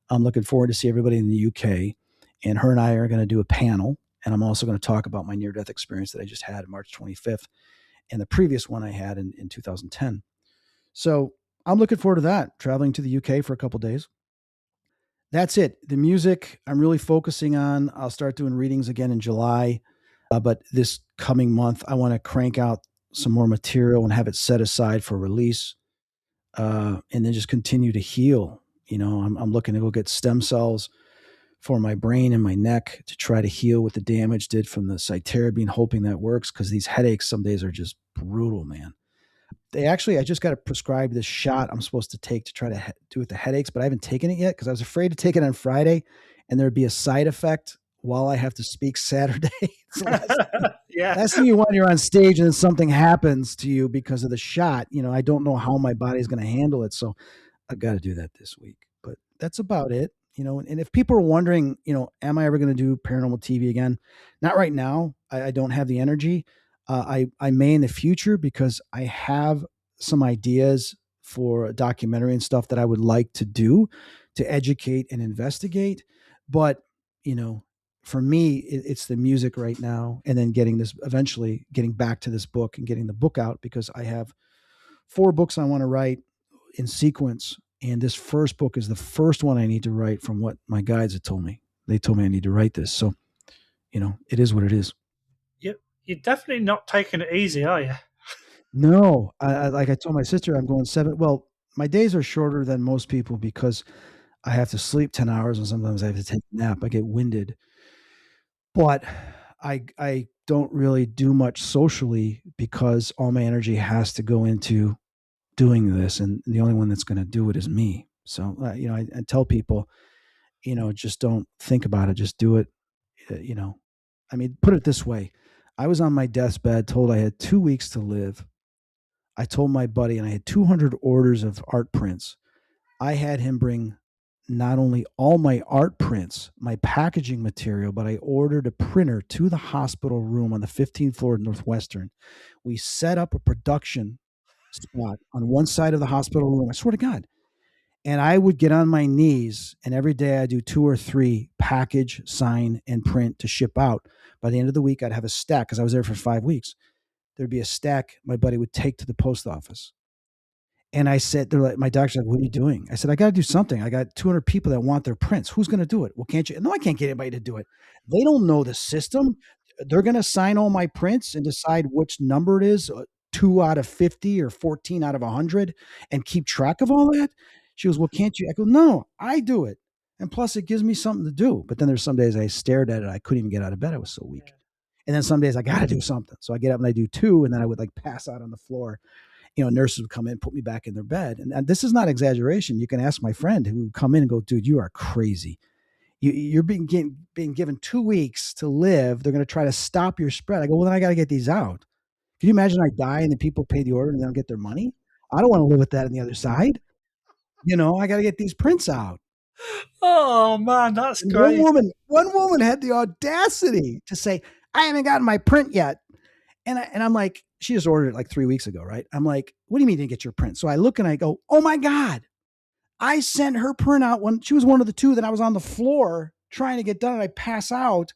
I'm looking forward to see everybody in the UK. And her and I are going to do a panel. And I'm also going to talk about my near-death experience that I just had March 25th and the previous one I had in 2010. So I'm looking forward to that, traveling to the UK for a couple days. That's it. The music I'm really focusing on. I'll start doing readings again in July. But this coming month, I want to crank out some more material and have it set aside for release. And then just continue to heal. I'm looking to go get stem cells for my brain and my neck to try to heal what the damage did from the cytarabine, hoping that works, because these headaches some days are just brutal, man. I just got prescribed this shot I'm supposed to take to try to do with the headaches, but I haven't taken it yet because I was afraid to take it on Friday and there'd be a side effect while I have to speak Saturday. Yeah. Last thing you want, you're on stage and then something happens to you because of the shot. I don't know how my body's going to handle it. So I got to do that this week, but that's about it. And if people are wondering, am I ever going to do paranormal TV again? Not right now. I don't have the energy. I may in the future because I have some ideas for a documentary and stuff that I would like to do to educate and investigate. But, for me, it's the music right now, and then eventually getting back to this book and getting the book out, because I have 4 books I want to write in sequence. And this first book is the first one I need to write from what my guides had told me. They told me I need to write this. So, it is what it is. You're definitely not taking it easy, are you? No, like I told my sister, I'm going 7. Well, my days are shorter than most people because I have to sleep 10 hours and sometimes I have to take a nap. I get winded. But I don't really do much socially because all my energy has to go into doing this, and the only one that's going to do it is me. So, I tell people, just don't think about it, just do it. I mean, put it this way. I was on my deathbed, told I had 2 weeks to live. I told my buddy, and I had 200 orders of art prints. I had him bring not only all my art prints, my packaging material, but I ordered a printer to the hospital room on the 15th floor of Northwestern. We set up a production spot on one side of the hospital room. I swear to God. And I would get on my knees, and every day I do 2 or 3 package, sign, and print to ship out. By the end of the week, I'd have a stack because I was there for 5 weeks. There'd be a stack my buddy would take to the post office. And I said, they're like, my doctor's like, what are you doing? I said, I got to do something. I got 200 people that want their prints. Who's going to do it? Well, can't you? No, I can't get anybody to do it. They don't know the system. They're going to sign all my prints and decide which number it is, 2 out of 50 or 14 out of 100, and keep track of all that. She goes, well, can't you? I go, no, I do it. And plus, it gives me something to do. But then there's some days I stared at it. I couldn't even get out of bed. I was so weak. And then some days I got to do something. So I get up and I do 2, and then I would like pass out on the floor. Nurses would come in, put me back in their bed. And this is not exaggeration. You can ask my friend who would come in and go, dude, you are crazy. You're being given 2 weeks to live. They're going to try to stop your spread. I go, well, then I got to get these out. Can you imagine I die and then people pay the order and they don't get their money? I don't want to live with that on the other side. I got to get these prints out. Oh man, that's And great. One woman had the audacity to say, I haven't gotten my print yet. And I'm like, she just ordered it like 3 weeks ago, right? I'm like, what do you mean you didn't get your print? So I look and I go, oh my God, I sent her print out when she was one of the 2 that I was on the floor trying to get done, and I pass out.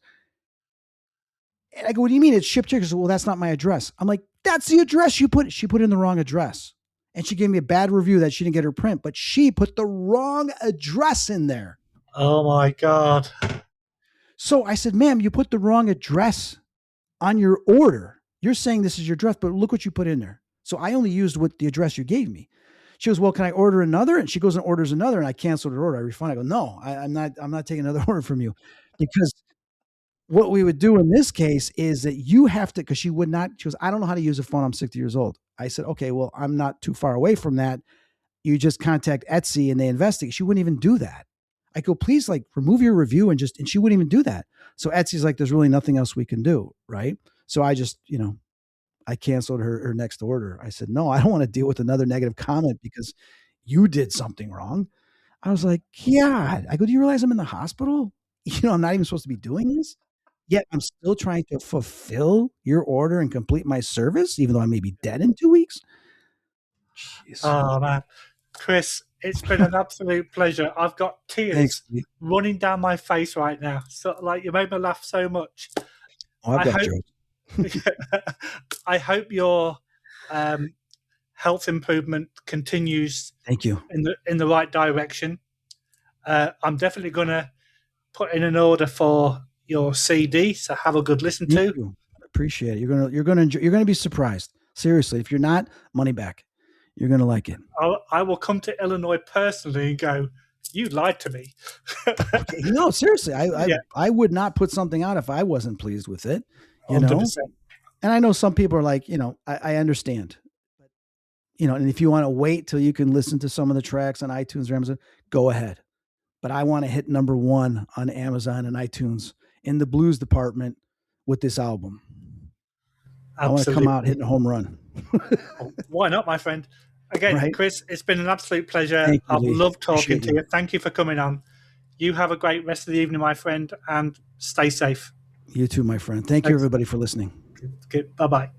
And I go, what do you mean it's shipped here? She goes, well, that's not my address. I'm like, that's the address she put in the wrong address. And she gave me a bad review that she didn't get her print, but she put the wrong address in there. Oh my God. So I said, ma'am, you put the wrong address on your order. You're saying this is your address, but look what you put in there. So I only used what the address you gave me. She goes, well, can I order another? And she goes and orders another, and I canceled her order. I refund. I go, no, I'm not taking another order from you, because what we would do in this case is that you have to, because she goes, I don't know how to use a phone. I'm 60 years old. I said, okay, well, I'm not too far away from that. You just contact Etsy and they investigate. She wouldn't even do that. I go, please, like, remove your review, and she wouldn't even do that. So Etsy's like, there's really nothing else we can do. Right. So I just, I canceled her next order. I said, no, I don't want to deal with another negative comment because you did something wrong. I was like, yeah. I go, do you realize I'm in the hospital? I'm not even supposed to be doing this. Yet I'm still trying to fulfill your order and complete my service, even though I may be dead in 2 weeks. Jeez. Oh man, Chris, it's been an absolute pleasure. I've got tears running down my face right now. So, like, you made me laugh so much. Oh, I've got jokes. I hope your health improvement continues. Thank you. In the right direction. I'm definitely going to put in an order for your CD, so have a good listen to. You. Appreciate it. You're gonna be surprised. Seriously, if you're not, money back. You're gonna like it. I will come to Illinois personally and go, you lied to me. Okay. No, seriously, I would not put something out if I wasn't pleased with it. 100%. And I know some people are like, I understand. And if you want to wait till you can listen to some of the tracks on iTunes or Amazon, go ahead. But I want to hit number 1 on Amazon and iTunes in the blues department with this album. Absolutely. I want to come out hitting a home run. Why not, my friend? Again, right? Chris, it's been an absolute pleasure. I've loved talking to you. Thank you for coming on. You have a great rest of the evening, my friend, and stay safe. You too, my friend. Thanks. You, everybody, for listening. Good. Bye-bye.